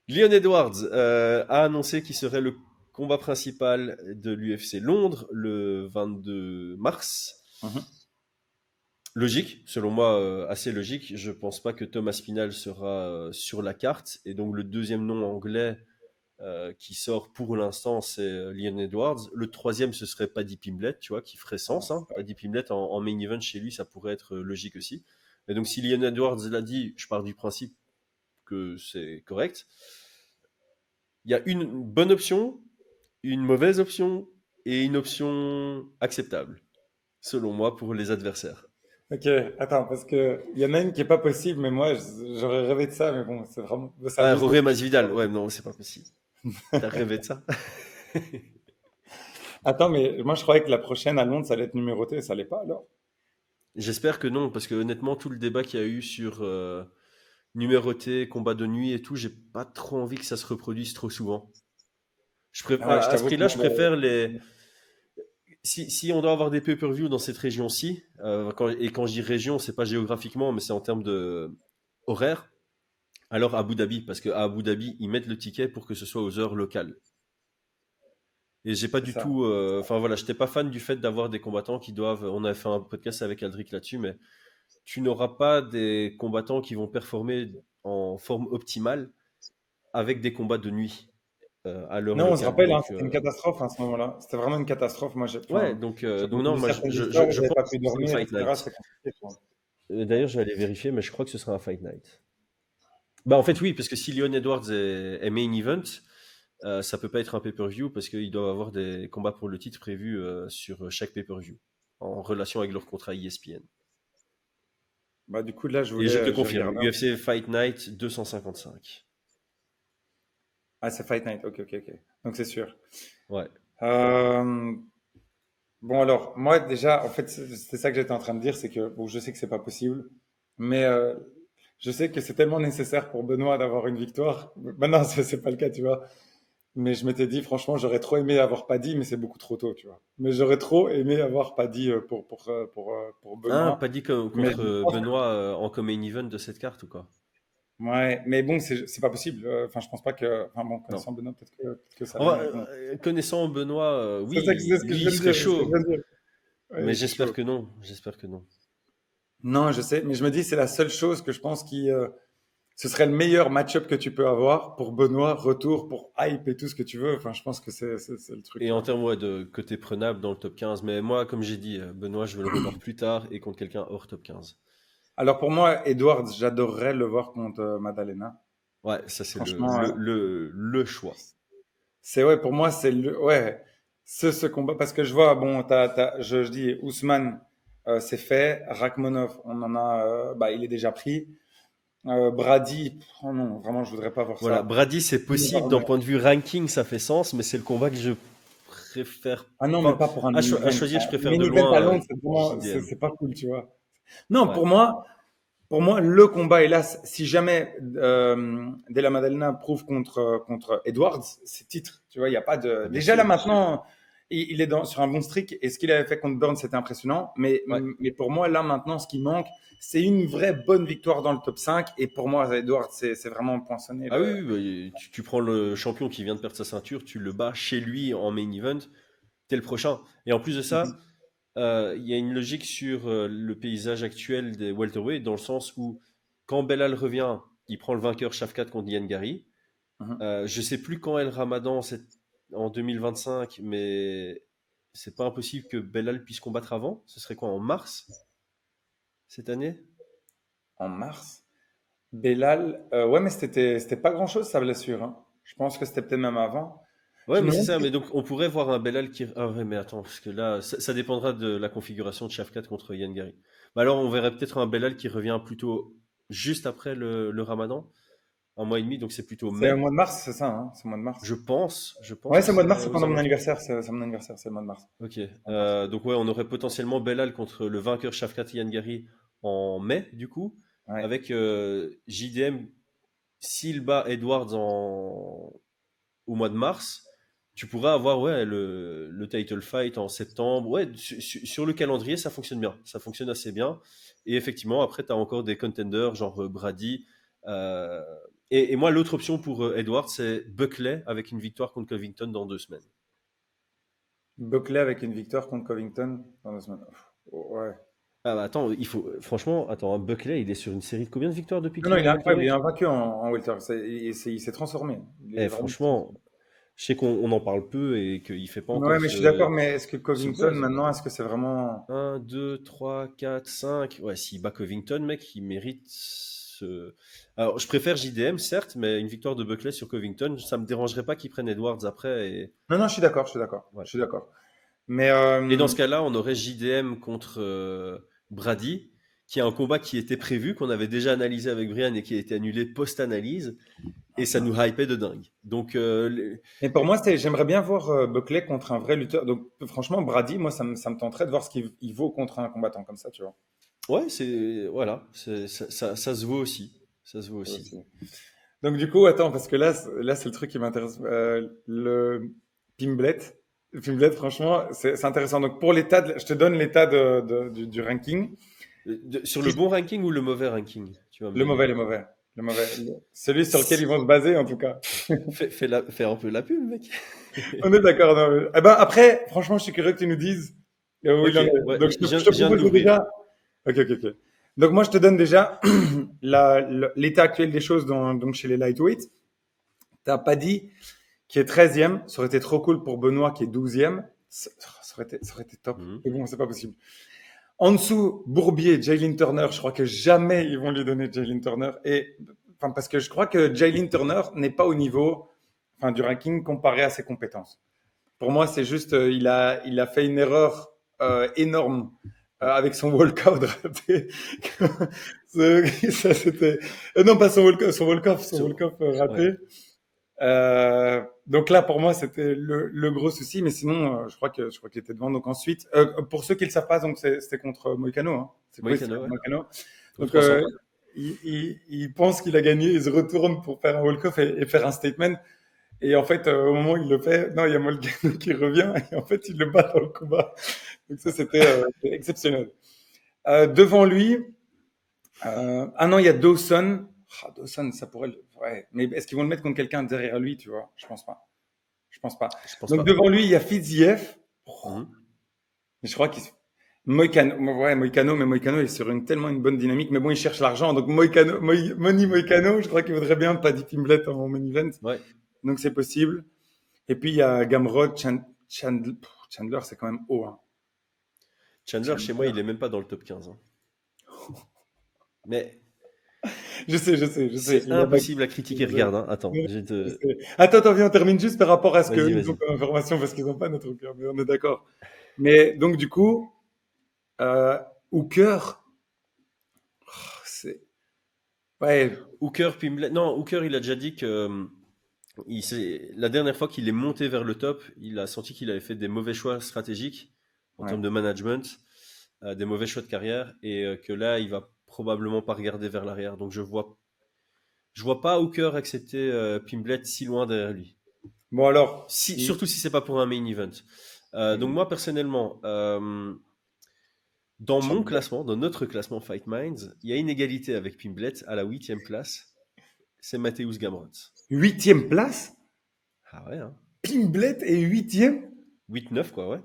Leon Edwards a annoncé qu'il serait le combat principal de l'UFC Londres le 22 mars. Mhm. Logique, selon moi, assez logique. Je pense pas que Thomas Spinal sera sur la carte. Et donc le deuxième nom anglais qui sort pour l'instant, c'est Leon Edwards. Le troisième, ce serait Paddy Pimblett, tu vois, qui ferait Ouais, sens. c'est Hein. ça. Paddy Pimblett en main event chez lui, ça pourrait être logique aussi. Et donc si Leon Edwards l'a dit, je pars du principe que c'est correct. Il y a une bonne option, une mauvaise option et une option acceptable, selon moi, pour les adversaires. Ok, attends, parce que il y en a une qui est pas possible, mais moi, j'aurais rêvé de ça, mais bon, c'est vraiment, ça Ah, abuse de. Roré Masvidal, ouais, non, c'est pas possible. T'as rêvé de ça? Attends, mais moi, je croyais que la prochaine à Londres, ça allait être numéroté, ça l'est pas alors? J'espère que non, parce que honnêtement, tout le débat qu'il y a eu sur numéroté, combat de nuit et tout, j'ai pas trop envie que ça se reproduise trop souvent. Ah ouais, je À ce t'avoue que prix-là, moi, je préfère les. Si on doit avoir des pay-per-view dans cette région-ci, et quand je dis région, c'est pas géographiquement, mais c'est en termes de horaire, alors Abu Dhabi, parce qu'à Abu Dhabi, ils mettent le ticket pour que ce soit aux heures locales. Et j'ai pas c'est du ça. tout. Enfin voilà, j'étais pas fan du fait d'avoir des combattants qui doivent. On avait fait un podcast avec Aldric là-dessus, mais tu n'auras pas des combattants qui vont performer en forme optimale avec des combats de nuit à l'heure Non, on se locale. rappelle, hein, Donc, c'était une catastrophe à ce moment-là. C'était vraiment une catastrophe. Moi, ouais, enfin, donc, j'ai donc non, entendu moi certaines histoires, je j'avais pense pas que pu ce sera un dormir, fight etc. night. C'était compliqué, quoi. D'ailleurs, je vais aller vérifier, mais je crois que ce sera un fight night. Bah en fait oui, parce que si Leon Edwards est main event, ça peut pas être un pay-per-view parce qu'ils doivent avoir des combats pour le titre prévus sur chaque pay-per-view en relation avec leur contrat ESPN. Bah, du coup, là, Et je te je confirme, regardais. UFC Fight Night 255. Ah, c'est Fight Night. Ok, ok, ok. Donc, c'est sûr. Ouais. Euh, Bon, alors, moi, déjà, en fait, c'est ça que j'étais en train de dire, c'est que, bon, je sais que c'est pas possible, mais je sais que c'est tellement nécessaire pour Benoît d'avoir une victoire. Maintenant, c'est pas le cas, tu vois. Mais je m'étais dit, franchement, j'aurais trop aimé avoir Paddy, mais c'est beaucoup trop tôt, tu vois. Mais j'aurais trop aimé avoir Paddy pour Ah, Benoît. pas dit Mais contre je pense Benoît en co-main event de cette carte ou quoi? ouais, mais bon, c'est pas possible. Enfin, je pense pas que. Enfin, bon, Non. connaissant Benoît, peut-être que ça l'est, Enfin, mais bon. connaissant Benoît, C'est ça que c'est oui, ce que je lui, veux il serait dire. C'est ce que je chaud. veux dire. Ouais, Mais il serait j'espère chaud. que non. J'espère que non. Non, je sais, mais je me dis, c'est la seule chose que je pense qui, ce serait le meilleur match-up que tu peux avoir pour Benoît, retour, pour hype et tout ce que tu veux. Enfin, je pense que c'est le truc, Et tu en vois. termes ouais, de côté prenable dans le top 15. Mais moi, comme j'ai dit, Benoît, je veux le revoir plus tard et contre quelqu'un hors top 15. Alors pour moi, Edwards, j'adorerais le voir contre Madalena. Ouais, ça c'est Franchement, le choix. c'est ouais, pour moi, c'est le, ouais, ce combat parce que je vois, bon, je dis, Ousmane, c'est fait. Rakhmonov, on en a, bah, il est déjà pris. Brady, oh non, vraiment, je voudrais pas voir Voilà, ça. Brady, c'est Timo possible d'un Werner. point de vue ranking, ça fait sens, mais c'est le combat que je préfère. Ah non, mais Enfin, pas pour un main à event. choisir, je préfère Main de event à loin Londres, c'est vraiment, JDM. c'est pas cool, tu vois. Non, Ouais. pour moi, le combat, hélas, si jamais Della Maddalena prouve contre Edwards, c'est titre. Tu vois, il y a pas de. Ah, bien Déjà là sûr, bien sûr. maintenant, il est sur un bon streak et ce qu'il avait fait contre Burns, c'était impressionnant. Ouais. Mais pour moi, là maintenant, ce qui manque, c'est une vraie bonne victoire dans le top 5. Et pour moi, Edwards, c'est vraiment poinçonné. Ah oui, oui, bah, tu prends le champion qui vient de perdre sa ceinture, tu le bats chez lui en main event, t'es le prochain. Et en plus de ça, il y a une logique sur le paysage actuel des welterweight, dans le sens où quand Belal revient, il prend le vainqueur Shafkat contre Yann Gary. Mhm. Je sais plus quand est le Ramadan, c'est en 2025, mais c'est pas impossible que Belal puisse combattre avant. Ce serait quoi, en mars cette année? En mars. Belal, ouais, mais c'était pas grand-chose sa blessure, hein. Je pense que c'était peut-être même avant. Ouais, Je me mais c'est demande ça. si- Mais donc, on pourrait voir un Belal qui. Ah ouais, mais attends, parce que là, ça dépendra de la configuration de Shafkat contre Yann Gary. Bah alors, on verrait peut-être un Belal qui revient plutôt juste après le Ramadan, un mois et demi, donc c'est plutôt c'est au mai. mois de mars, c'est ça, hein, c'est au mois de mars. Je pense Ouais, que c'est au mois de c'est mars, c'est aux pendant mon alentours. anniversaire, c'est mon anniversaire, c'est le mois de mars. Ok. Mois de mars. Donc ouais, on aurait potentiellement Belal contre le vainqueur Shafkat Yann Gary en mai, du coup, Ouais. avec JDM s'il bat Edwards au mois de mars, tu pourras avoir ouais, le title fight en septembre. Ouais, sur le calendrier, ça fonctionne bien. Ça fonctionne assez bien. Et effectivement, après, tu as encore des contenders, genre Brady. euh, et moi, l'autre option pour Edwards, c'est Buckley avec une victoire contre Covington dans 2 semaines. Buckley avec une victoire contre Covington dans 2 semaines. Ouais. Ah bah attends, il faut franchement, attends, Buckley, il est sur une série de combien de victoires depuis Non, qu'il non, est il est en incroyable, il est welterweight? invaincu en welter. Il s'est transformé. Il est Eh vraiment franchement, transformé. je sais qu'on en parle peu et qu'il fait pas Ouais, encore mais je suis d'accord, mais est-ce que ce Covington, buzz. maintenant, est-ce que c'est vraiment. Un, 2, 3, 4, 5. Ouais, s'il bat Covington, mec, il mérite ce. Alors, je préfère JDM, certes, mais une victoire de Buckley sur Covington, ça me dérangerait pas qu'il prenne Edwards après. Non, non, je suis d'accord, je suis d'accord, je Voilà. suis d'accord. Mais Et dans ce cas-là, on aurait JDM contre Brady, qui est un combat qui était prévu, qu'on avait déjà analysé avec Brian et qui a été annulé post-analyse, et ça nous hypait de dingue. Donc, pour moi, j'aimerais bien voir Buckley contre un vrai lutteur. Donc, franchement, Brady, moi, ça me tenterait de voir ce qu'il vaut contre un combattant comme ça, tu vois. ouais, voilà, ça se voit aussi. Ça se voit Ça aussi. aussi. Donc, du coup, attends, parce que là, c'est le truc qui m'intéresse. Le Pimblet. Le Pimblet, franchement, c'est intéressant. Donc, pour je te donne l'état du ranking. Sur le Qui- bon ranking ou le mauvais ranking, tu vas me Le donner. mauvais, le mauvais. Le mauvais. Celui sur lequel ils vont se baser, en tout cas. Fais un peu la pub, mec. On est d'accord. Non, eh ben, après, franchement, je suis curieux que tu nous dises où il Ok, en est. ouais, Donc, je te je viens de propose l'ouvrir. déjà. Ok, ok, ok. Donc, moi, je te donne déjà l'état actuel des choses donc chez les lightweights. T'as Paddy qui est 13e. Ça aurait été trop cool pour Benoît qui est 12e. Ça aurait été top. Mhm. Mais bon, c'est pas possible. En dessous, Bourbier, Jalen Turner. Je crois que jamais ils vont lui donner Jalen Turner. Enfin, parce que je crois que Jalen Turner n'est pas au niveau. enfin, du ranking comparé à ses compétences. Pour moi, c'est juste, il a fait une erreur énorme avec son walkout raté. Ça, c'était, non, pas son walk-off raté. Ouais. Donc là, pour moi, c'était le gros souci. Mais sinon, je crois qu'il était devant. Donc ensuite, pour ceux qui le savent pas, donc c'était contre Moïcano. Hein. C'est Moïcano, ouais. Moïcano. Au Donc 300. il pense qu'il a gagné, il se retourne pour faire un walk-off et faire un statement. Et en fait, au moment où il le fait, non, il y a Moïcano qui revient et en fait, il le bat dans le combat. Donc ça, c'était exceptionnel. Devant lui, ah non, il y a Dawson. Dawson, ça pourrait. Ouais. Mais est-ce qu'ils vont le mettre contre quelqu'un derrière lui, tu vois? Je pense pas. Je pense pas. Je pense Donc pas. devant lui, il y a Fiziev. Mhm. Mais je crois qu'il. Moïcano, ouais, Moïcano, mais Moïcano est sur tellement une bonne dynamique. Mais bon, il cherche l'argent. Donc Moïcano, Moni Moïcano, je crois qu'il voudrait bien Paddy Pimblett en main event. Ouais. Donc c'est possible. Et puis il y a Gamrod, Chandler, c'est quand même haut. Hein. Chandler, chez moi, il est même pas dans le top 15. Hein. Mais Je sais. c'est impossible à critiquer. Regarde, hein. Attends, Attends, viens, on termine juste par rapport à ce Vas-y, qu'ils ont comme information parce qu'ils n'ont pas notre cœur, mais on est d'accord. Mais donc, du coup, Hooker, c'est. Ouais, Hooker, non, Hooker, il a déjà dit que la dernière fois qu'il est monté vers le top, il a senti qu'il avait fait des mauvais choix stratégiques en Ouais. termes de management, des mauvais choix de carrière, et que là, il va probablement pas regarder vers l'arrière. Donc je vois pas Hooker accepter Pimblett si loin derrière lui. bon alors, Surtout si c'est pas pour un main event. Donc moi personnellement, dans mon classement, dans notre classement Fight Minds, il y a une égalité avec Pimblett à la 8e place. C'est Mateusz Gamrot. 8e place, Ah ouais, hein. Pimblett est 8e. 8-9 quoi, ouais.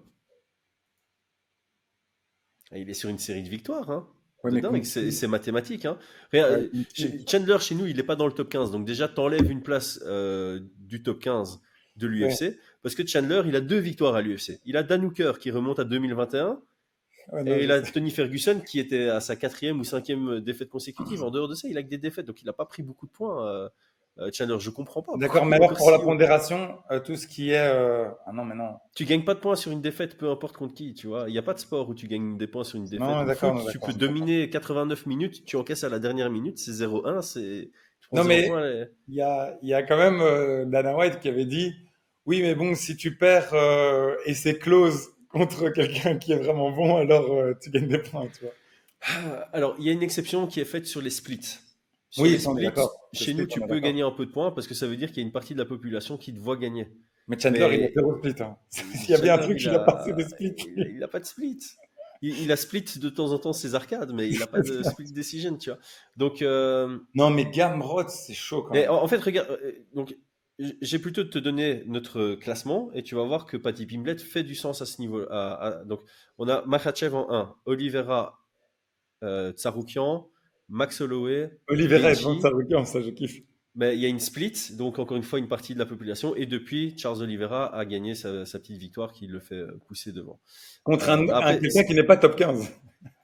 Et il est sur une série de victoires, hein. Ouais, De mais dingue, c'est mathématique, hein. Chandler chez nous, il n'est pas dans le top 15, donc déjà t'enlèves une place du top 15 de l'UFC, parce que Chandler, il a 2 victoires à l'UFC. Il a Dan Hooker qui remonte à 2021, Ouais, non, et il je a sais. Tony Ferguson qui était à sa 4e ou 5e défaite consécutive. En dehors de ça, il a que des défaites, donc il n'a pas pris beaucoup de points. Chandler, je comprends pas. D'accord, mais alors pour la pondération, tout ce qui est. Ah non, mais non. Tu gagnes pas de points sur une défaite, peu importe contre qui, tu vois. Il n'y a pas de sport où tu gagnes des points sur une défaite. Non, Au d'accord, foot, non, tu d'accord, peux dominer 89 minutes, tu encaisses à la dernière minute, c'est 0-1, tu prends Non, 0 mais points. il y a quand même Dana White qui avait dit oui, mais bon, si tu perds et c'est close contre quelqu'un qui est vraiment bon, alors tu gagnes des points, tu vois. Alors, il y a une exception qui est faite sur les splits. Sur Oui, les ça, on est splits, d'accord. chez nous, tu peux gagner un peu de points parce que ça veut dire qu'il y a une partie de la population qui te voit gagner. Mais Chandler, il a Mais 0 split. Hein. S'il y a bien un Chandler, truc, il a pas fait des splits. il a pas de split. Il a split de temps en temps ses arcades, mais il n'a pas de split decision, tu vois. Donc, Non, mais Gamrot, c'est chaud quand mais même. en fait, regarde, donc, j'ai plutôt de te donner notre classement et tu vas voir que Paddy Pimblett fait du sens à ce niveau. Donc, on a Makhachev en 1, Oliveira, Tsaroukian, Max Holloway, Oliveira est Gaethje. devant Tsaroukian, ça je kiffe. Mais il y a une split, donc encore une fois une partie de la population, et depuis, Charles Oliveira a gagné sa petite victoire qui le fait pousser devant. Contre Après, quelqu'un qui n'est pas top 15.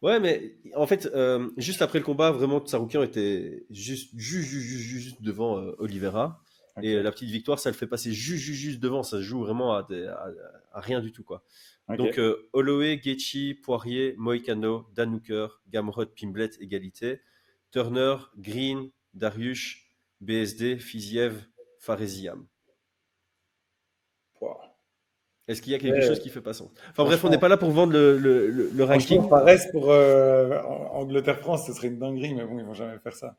ouais, mais en fait, juste après le combat, vraiment, Tsaroukian était juste devant Oliveira. Ok. Et la petite victoire, ça le fait passer juste devant. Ça se joue vraiment à rien du tout, quoi. Ok. Donc, Holloway, Gaethje, Poirier, Moïcano, Dan Hooker, Gamrot, Pimblett, égalité. Turner, Green, Dariush, BSD, Fiziev, Faresiam. Wow. Est-ce qu'il y a quelque Ouais. chose qui fait pas sens? Enfin bref, on n'est pas là pour vendre le ranking. Franchement, Fares pour Angleterre-France, ce serait une dinguerie, mais bon, ils vont jamais faire ça.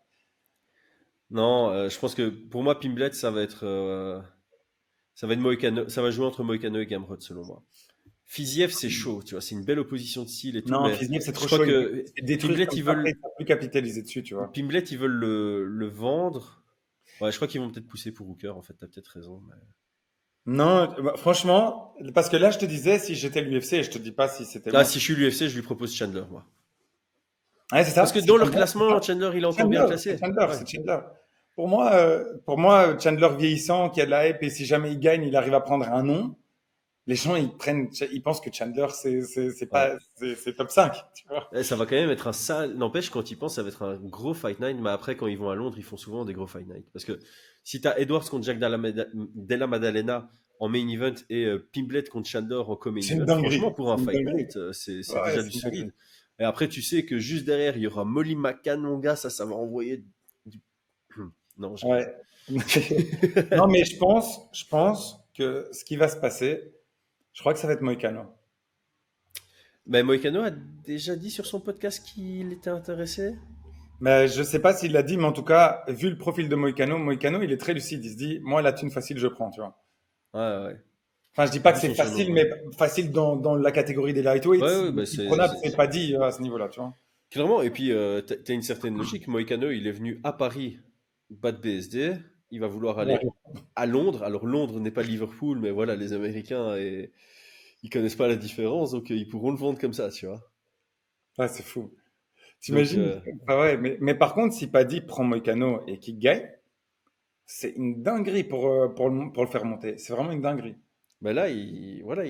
Non, je pense que pour moi, Pimblett, ça va être Moïcano, ça va jouer entre Moïcano et Gamrot, selon moi. Fiziev, c'est chaud, tu vois, c'est une belle opposition de style et tout. Non, mais Fiziev, c'est trop je crois chaud. que Il détruit Pimblett, comme ils ça, veulent, après, il ne plus capitaliser dessus, tu vois. Pimblett, ils veulent le vendre. Ouais, je crois qu'ils vont peut-être pousser pour Hooker, en fait, t'as peut-être raison. Mais... Non, bah, franchement, parce que là, je te disais, si j'étais l'UFC, et je te dis pas si c'était Ah, moi. si je suis l'UFC, je lui propose Chandler, moi. Ouais, c'est ça. Parce que C'est dans leur Chandler. classement, Chandler, il est encore bien classé. C'est Chandler, Ouais. c'est Chandler. Pour moi, Chandler vieillissant, qui a de la hype, et si jamais il gagne, il arrive à prendre un nom. les gens, ils pensent que Chandler, c'est Ouais. pas, c'est top 5, tu vois. Ça va quand même être un sale. N'empêche, quand ils pensent, ça va être un gros Fight Night. Mais après, quand ils vont à Londres, ils font souvent des gros Fight Night. Parce que si tu as Edwards contre Jack Della Maddalena en main event et Pimblet contre Chandler en co-main C'est une event, franchement, dinguerie. pour un C'est une Fight dinguerie. Night, c'est Ouais, déjà du c'est une dinguerie. solide. Et après, tu sais que juste derrière, il y aura Molly McCann, mon gars. Ça va envoyer du. Non, je rigole. Ouais. Non, mais je pense que ce qui va se passer, je crois que ça va être Moïcano. Mais Moïcano a déjà dit sur son podcast qu'il était intéressé. Mais je sais pas s'il l'a dit, mais en tout cas, vu le profil de Moïcano, il est très lucide. Il se dit, moi, la thune facile, je prends, tu vois. Ouais, ouais. Enfin, je dis pas que D'où c'est son surnom. facile, Ouais, mais facile dans la catégorie des ouais, lightweights. ouais, bah Il prenable, c'est pas dit à ce niveau-là, tu vois. clairement. Et puis, t'as une certaine logique. Moïcano, il est venu à Paris battre BSD. Il va vouloir Ouais, aller à Londres. Alors, Londres n'est pas Liverpool, mais voilà, les Américains, ils connaissent pas la différence, donc ils pourront le vendre comme ça, tu vois. ouais, c'est fou. Donc, T'imagines? Ah ouais, mais par contre, si Paddy prend Moïcano et qu'il gagne, c'est une dinguerie pour le faire monter. C'est vraiment une dinguerie. bah là, voilà,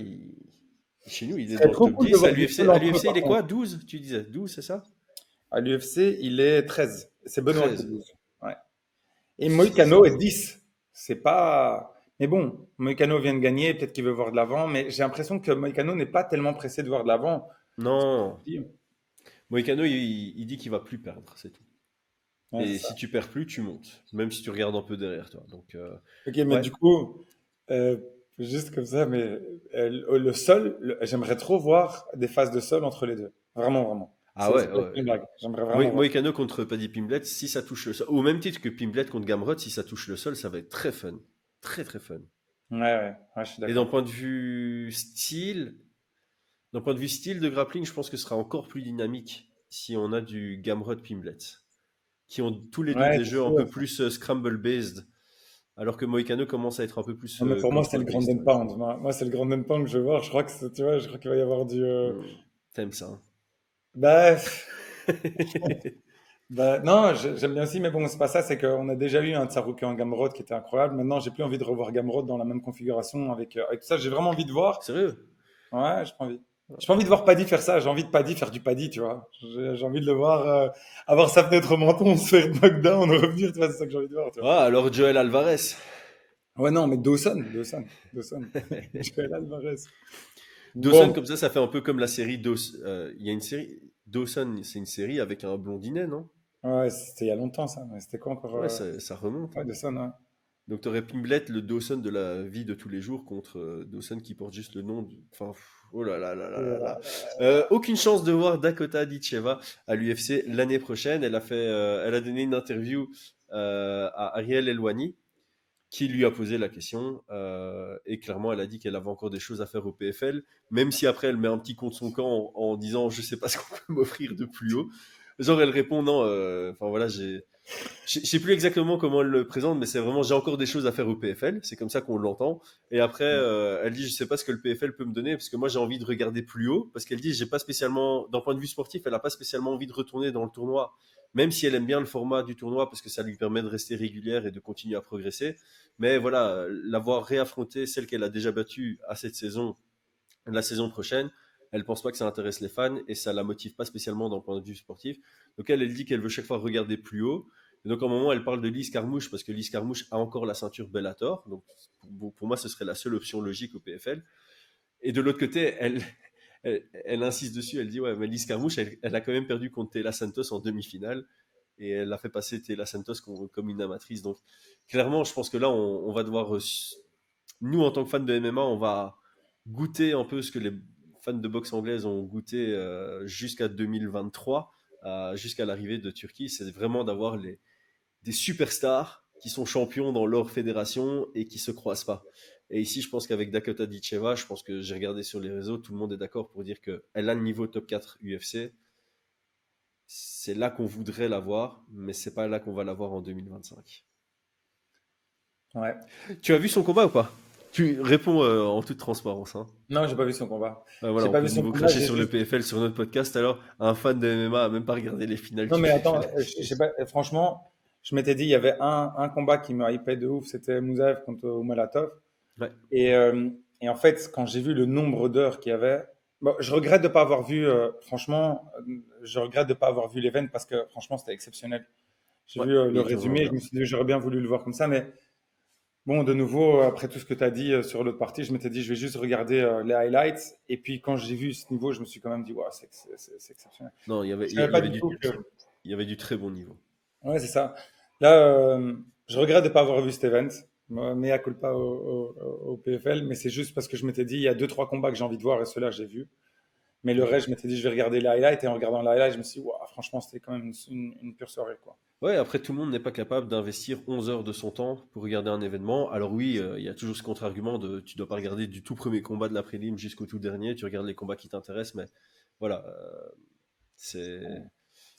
chez nous, il Ce est serait dans le trop top cool de 10. voir des seuls À entre eux, l'UFC, il par est quoi? contre. 12, tu disais? 12, c'est ça? À l'UFC, il est 13. C'est Benoît qui est 13. 12. Ouais. Et Ça Moïcano va. est 10. C'est pas. Mais bon, Moïcano vient de gagner, peut-être qu'il veut voir de l'avant, mais j'ai l'impression que Moïcano n'est pas tellement pressé de voir de l'avant. Non. Moïcano, il dit qu'il va plus perdre, c'est tout. Ouais, c'est Et ça. si tu perds plus, tu montes. Même si tu regardes un peu derrière toi. Donc, Ok, mais ouais. du coup, euh, juste comme ça, mais le sol, j'aimerais trop voir des phases de sol entre les deux. Vraiment, vraiment. Ah C'est ouais, pas ouais. une blague. J'aimerais vraiment voir. Moïcano contre Paddy Pimblet, si ça touche le sol. Au même titre que Pimblet contre Gamrot, si ça touche le sol, ça va être très fun. Très, très fun. Ouais, ouais, ouais, je suis Et d'accord. d'un point de vue style de grappling, je pense que ce sera encore plus dynamique si on a du Gamrot Pimblet. Qui ont tous les deux Ouais, des c'est jeux un sûr. peu plus scramble-based. Alors que Moïcano commence à être un peu plus Non, mais pour moi, c'est le Grand control-based, on and va dire. Pound. Moi, c'est le Grand and Pound que je veux voir. Je crois que tu vois, je crois qu'il va y avoir du. T'aimes ça, hein. Bah, bah, non, j'aime bien aussi, mais bon, c'est pas ça. C'est qu'on a déjà eu un Tsarouki en Gamrot qui était incroyable. Maintenant, j'ai plus envie de revoir Gamrot dans la même configuration avec tout ça. J'ai vraiment envie de voir. Sérieux? Ouais, j'ai pas envie. J'ai pas envie de voir Paddy faire ça. J'ai envie de Paddy faire du Paddy, tu vois. J'ai envie de le voir avoir sa fenêtre au menton, se faire knockdown, revenir. Tu vois, c'est ça que j'ai envie de voir, tu vois. Ah, alors Joel Alvarez. Ouais, non, mais Dawson. Joel Alvarez. Dawson, Bon, comme ça fait un peu comme la série Dawson. Il y a une série. Dawson, c'est une série avec un blondinet, non? ouais, c'était il y a longtemps ça. Mais c'était quoi encore Ouais, ça remonte, ouais, hein. Dawson, ouais. Donc t'aurais Pimblet, le Dawson de la vie de tous les jours, contre Dawson qui porte juste le nom du. Enfin, oh là là là là là là. Aucune chance de voir Dakota Ditcheva à l'UFC l'année prochaine. Elle a donné une interview à Ariel Elwani, qui lui a posé la question, et clairement elle a dit qu'elle avait encore des choses à faire au PFL, même si après elle met un petit contre son camp en disant je sais pas ce qu'on peut m'offrir de plus haut. Genre elle répond non, enfin voilà, je sais plus exactement comment elle le présente, mais c'est vraiment j'ai encore des choses à faire au PFL, c'est comme ça qu'on l'entend. Et après elle dit je sais pas ce que le PFL peut me donner parce que moi j'ai envie de regarder plus haut, parce qu'elle dit j'ai pas spécialement, d'un point de vue sportif, elle a pas spécialement envie de retourner dans le tournoi, même si elle aime bien le format du tournoi parce que ça lui permet de rester régulière et de continuer à progresser. Mais voilà, l'avoir réaffronté, celle qu'elle a déjà battue à cette saison, la saison prochaine, elle pense pas que ça intéresse les fans et ça la motive pas spécialement d'un point de vue sportif. Donc elle dit qu'elle veut chaque fois regarder plus haut. Et donc à un moment, elle parle de Lise Carmouche parce que Lise Carmouche a encore la ceinture Bellator. Donc pour moi, ce serait la seule option logique au PFL. Et de l'autre côté, elle insiste dessus. Elle dit ouais, mais Lise Carmouche, elle a quand même perdu contre Taylor Santos en demi-finale et elle a fait passer Taylor Santos comme une amatrice. Donc clairement, je pense que là, on va devoir nous, en tant que fans de MMA, on va goûter un peu ce que les fans de boxe anglaise ont goûté jusqu'à 2023, jusqu'à l'arrivée de Turquie. C'est vraiment d'avoir des superstars qui sont champions dans leur fédération et qui se croisent pas. Et ici, je pense qu'avec Dakota Ditcheva, je pense que j'ai regardé sur les réseaux, tout le monde est d'accord pour dire qu'elle a le niveau top 4 UFC. C'est là qu'on voudrait l'avoir, mais c'est pas là qu'on va l'avoir en 2025. Ouais. Tu as vu son combat ou pas? Tu réponds en toute transparence, hein. Non, j'ai pas vu son combat. Voilà, J'ai on pas peut vu de son nouveau combat, cracher j'ai sur le juste. PFL sur notre podcast. Alors, un fan de MMA a même pas regardé les finales Non, du mais attends, PFL. je sais pas, franchement, je m'étais dit, il y avait un combat qui me hypait de ouf, c'était Moussaev contre Oumalatov. Ouais. Et, euh, Et en fait, quand j'ai vu le nombre d'heures qu'il y avait, bon, je regrette de pas avoir vu, franchement, je regrette de pas avoir vu l'event parce que franchement, c'était exceptionnel. J'ai Ouais, vu il le était vraiment résumé, bien. je me suis dit, j'aurais bien voulu le voir comme ça, mais bon, de nouveau, après tout ce que tu as dit sur l'autre partie, je m'étais dit, je vais juste regarder les highlights. Et puis, quand j'ai vu ce niveau, je me suis quand même dit, ouais, c'est exceptionnel. Non, Je savais pas du tout que. il y avait du très bon niveau. Ouais, c'est ça. Là, je regrette de pas avoir vu cet event. Mea culpa au PFL, mais c'est juste parce que je m'étais dit, il y a deux, trois combats que j'ai envie de voir et ceux-là, j'ai vu. Mais le reste, je m'étais dit, je vais regarder les highlights. Et en regardant les highlights, je me suis dit, ouah, franchement, c'était quand même une pure soirée, quoi. Ouais, après, tout le monde n'est pas capable d'investir 11 heures de son temps pour regarder un événement. Alors oui, il y a toujours ce contre-argument de tu dois pas regarder du tout premier combat de la prélim jusqu'au tout dernier, tu regardes les combats qui t'intéressent, mais voilà, c'est,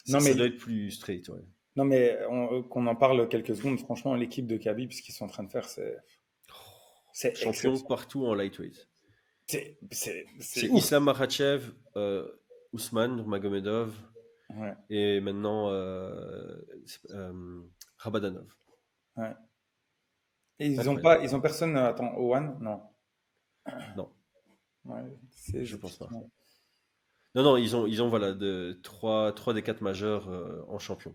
Non, ça mais, doit être plus straight, ouais. non, mais qu'on en parle quelques secondes. Franchement, l'équipe de Khabib, ce qu'ils sont en train de faire, c'est Champion exceptionnel. partout en lightweight. C'est C'est ouf. Islam Makhachev, Ousmane Magomedov Ouais, et maintenant Rabadanov. ouais. Et Incroyable. ils ont personne. Attends, Owen? Non. Non, Ouais, c'est je pense pas. effectivement. Non, non, ils ont voilà, trois des quatre majeurs en champion.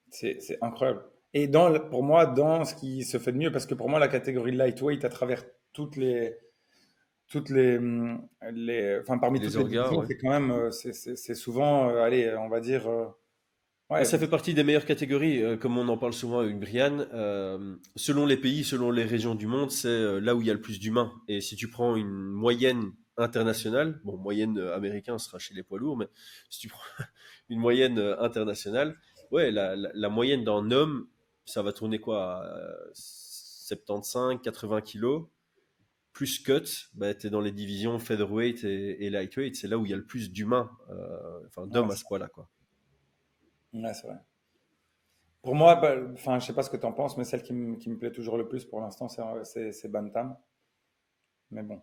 C'est incroyable. Et pour moi, dans ce qui se fait de mieux, parce que pour moi, la catégorie lightweight, à travers toutes enfin, parmi toutes Les les orgas, divisions, ouais. c'est quand même, c'est souvent, allez, on va dire, Bah, ouais, ça fait partie des meilleures catégories, comme on en parle souvent avec Brian. Selon les pays, selon les régions du monde, c'est là où il y a le plus d'humains. Et si tu prends une moyenne internationale, bon, moyenne américaine sera chez les poids lourds, mais si tu prends une moyenne internationale, ouais, la moyenne d'un homme, ça va tourner quoi à 75, 80 kilos, plus cut, bah, tu es dans les divisions featherweight et lightweight, c'est là où il y a le plus d'humains, enfin ouais, d'hommes à ce poids-là, quoi. ouais, c'est vrai. Pour moi, bah, enfin, je sais pas ce que tu en penses, mais celle qui me plaît toujours le plus pour l'instant, c'est Bantam. Mais bon,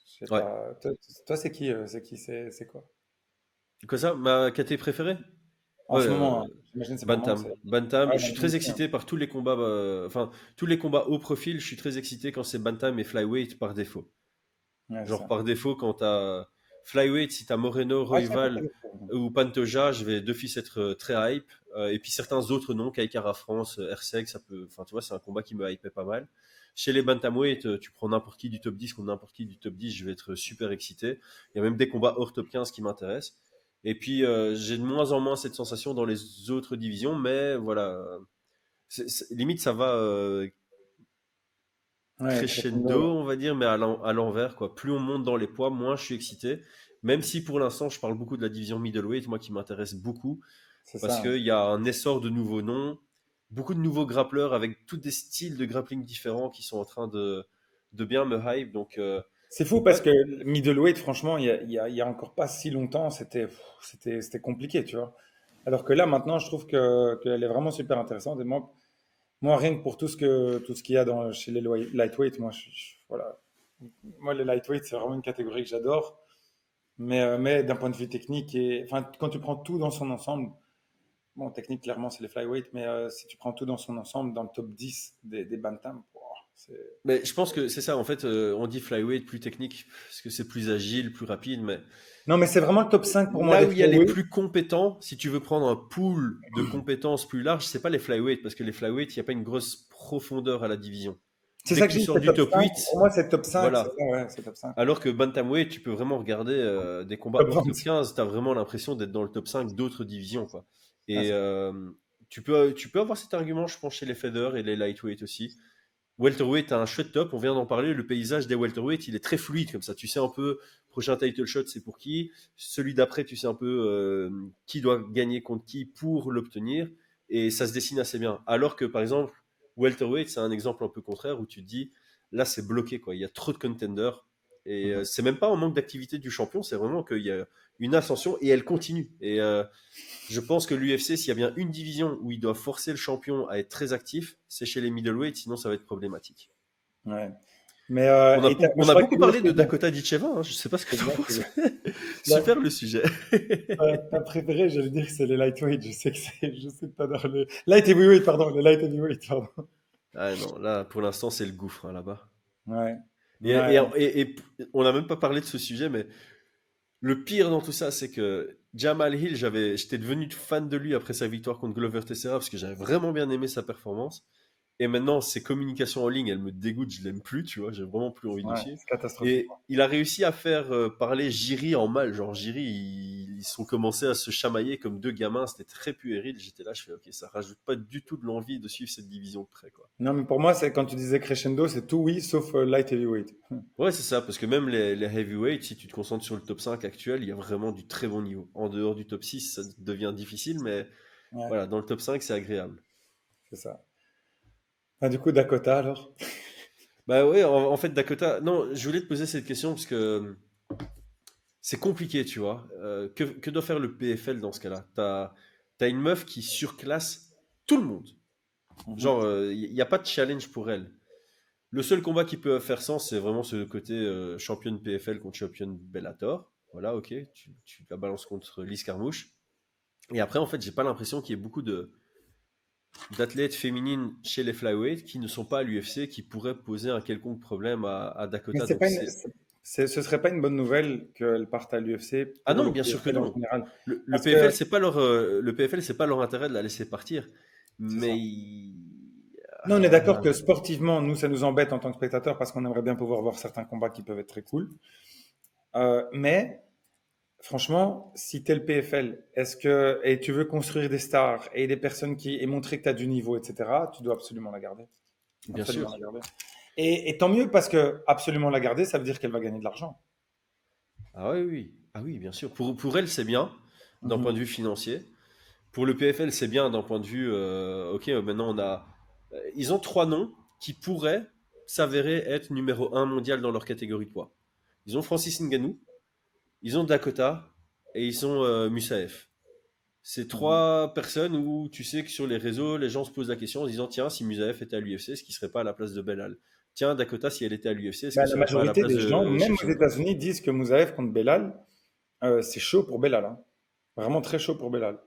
je sais Ouais. pas. Toi, c'est quoi? Quoi ça? Ma KT préférée? En Ouais, ce moment, hein, j'imagine c'est pour le moment, Bantam. Bantam. Ouais, Je suis Bantam très aussi, hein. excité par tous les combats, enfin tous les combats haut profil. Je suis très excité quand c'est Bantam et flyweight par défaut. Ouais, c'est Genre ça. par défaut quand t'as flyweight, si t'as Moreno, Ouais, c'est un peu Royval comme ou Pantoja, je vais d'office être très hype. Et puis certains autres noms, Kaikara France, Herseg, ça peut, enfin tu vois, c'est un combat qui me hypait pas mal. Chez les bantamweight, tu prends n'importe qui du top 10 contre n'importe qui du top 10, je vais être super excité. Il y a même des combats hors top 15 qui m'intéressent. Et puis j'ai de moins en moins cette sensation dans les autres divisions, mais voilà, limite ça va Ouais, crescendo, crescendo, on va dire, mais à l'envers, quoi. Plus on monte dans les poids, moins je suis excité. Même si pour l'instant, je parle beaucoup de la division middleweight, moi qui m'intéresse beaucoup, c'est parce ça. qu'il y a un essor de nouveaux noms, beaucoup de nouveaux grappleurs avec tous des styles de grappling différents qui sont en train de bien me hype. Donc, C'est fou parce ouais, que le middleweight, franchement, il y a encore pas si longtemps, c'était compliqué, tu vois. Alors que là, maintenant, je trouve qu'elle est vraiment super intéressante. Et moi, rien que pour tout ce qu'il y a chez les lightweight, moi, voilà. Moi, les lightweight, c'est vraiment une catégorie que j'adore. Mais d'un point de vue technique, enfin, quand tu prends tout dans son ensemble, bon, technique, clairement, c'est les flyweight, mais si tu prends tout dans son ensemble, dans le top 10 des bantams, wow, c'est. mais je pense que c'est ça, en fait, on dit flyweight plus technique, parce que c'est plus agile, plus rapide, mais Non, mais c'est vraiment le top 5 pour moi là des où il y a les flyweight. plus compétents, si tu veux prendre un pool de compétences plus large, c'est pas les flyweight, parce que les flyweight, il n'y a pas une grosse profondeur à la division. C'est Dès ça que que tu j'ai dit, sors c'est du top top 5. 8, Pour moi, c'est top 5, c'est voilà. ça, ouais, c'est top 5. Alors que bantamweight, tu peux vraiment regarder des combats Top hors top 20. 15, tu as vraiment l'impression d'être dans le top 5 d'autres divisions, quoi. Ouais, Et tu peux avoir cet argument, je pense, chez les feather et les lightweight aussi. Welterweight a un chouette top, on vient d'en parler, le paysage des welterweight, il est très fluide comme ça. Tu sais un peu, prochain title shot, c'est pour qui. Celui d'après, tu sais un peu qui doit gagner contre qui pour l'obtenir. Et ça se dessine assez bien. Alors que, par exemple, welterweight, c'est un exemple un peu contraire où tu te dis, là, c'est bloqué, quoi. Il y a trop de contenders. Et Mhm. c'est même pas un manque d'activité du champion, c'est vraiment qu'il y a une ascension et elle continue. Et je pense que l'UFC, s'il y a bien une division où il doit forcer le champion à être très actif, c'est chez les middleweight, sinon ça va être problématique. Ouais. Mais moi, On je a crois beaucoup que parlé l'UFC, de bon, Dakota Ditcheva, hein, je sais pas ce que tu en exact, penses. exact. Là, Super le sujet. ta préférée, j'allais dire, c'est les lightweight. Je sais que je sais que t'adores le light heavyweight, pardon, le light heavyweight, pardon. Ah non, là pour l'instant c'est le gouffre hein, là-bas. Ouais. Ouais. Et on n'a même pas parlé de ce sujet, mais le pire dans tout ça, c'est que Jamal Hill, j'étais devenu fan de lui après sa victoire contre Glover Teixeira parce que j'avais vraiment bien aimé sa performance. Et maintenant, ses communications en ligne, elles me dégoûtent, je l'aime plus, tu vois, j'ai vraiment plus envie de le Ouais, suivre. c'est catastrophique. Et il a réussi à faire parler Jiri en mal. Genre, Jiri, ils sont commencés à se chamailler comme deux gamins, c'était très puéril. J'étais là, je fais, ok, ça rajoute pas du tout de l'envie de suivre cette division de près, quoi. Non, mais pour moi, c'est quand tu disais crescendo, c'est tout oui, sauf light heavyweight. Ouais, c'est ça, parce que même les heavyweights, si tu te concentres sur le top 5 actuel, il y a vraiment du très bon niveau. En dehors du top 6, ça devient difficile, mais Ouais, voilà, dans le top 5, c'est agréable. c'est ça. Ah, du coup, Dakota, alors? Bah ouais, en fait, Dakota, non, je voulais te poser cette question parce que c'est compliqué, tu vois. Que doit faire le PFL dans ce cas-là? T'as une meuf qui surclasse tout le monde. Mhm. Genre, il n'y a pas de challenge pour elle. Le seul combat qui peut faire sens, c'est vraiment ce côté championne PFL contre championne Bellator. Voilà, ok, tu la balances contre Lise Carmouche. Et après, en fait, j'ai pas l'impression qu'il y ait beaucoup d'athlètes féminines chez les flyweight qui ne sont pas à l'UFC, qui pourraient poser un quelconque problème à Mais Dakota. c'est Donc pas c'est ce serait pas une bonne nouvelle qu'elle parte à l'UFC ah pour non, le bien sûr que PFL en non. général. Le Parce que, PFL, c'est pas leur le PFL, c'est pas leur intérêt de la laisser partir. c'est Mais ça. Non, on est d'accord ah, que sportivement, nous, ça nous embête en tant que spectateurs parce qu'on aimerait bien pouvoir voir certains combats qui peuvent être très cool. Mais franchement, si t'es le PFL, et tu veux construire des stars et des personnes et montrer que tu as du niveau, etc., tu dois absolument la garder. bien Absolument sûr. la garder. Et tant mieux parce que absolument la garder, ça veut dire qu'elle va gagner de l'argent. Ah oui, oui. Ah oui, bien sûr. Pour elle, c'est bien d'un point Mhm. de vue financier. Pour le PFL, c'est bien d'un point de vue. Ok, maintenant on a. Ils ont trois noms qui pourraient s'avérer être numéro un mondial dans leur catégorie de poids. Ils ont Francis Ngannou, ils ont Dakota et ils ont Musaev. C'est Mhm. trois personnes où tu sais que sur les réseaux, les gens se posent la question en se disant tiens, si Musaev était à l'UFC, est-ce qu'il serait pas à la place de Belal? Tiens, Dakota, si elle était à l'UFC, est-ce Bah, qu'elle la serait pas à la majorité place des gens, de même aux Shevchenko? États-Unis, disent que Moussaev contre Belal, c'est chaud pour Belal, hein. Vraiment très chaud pour Belal.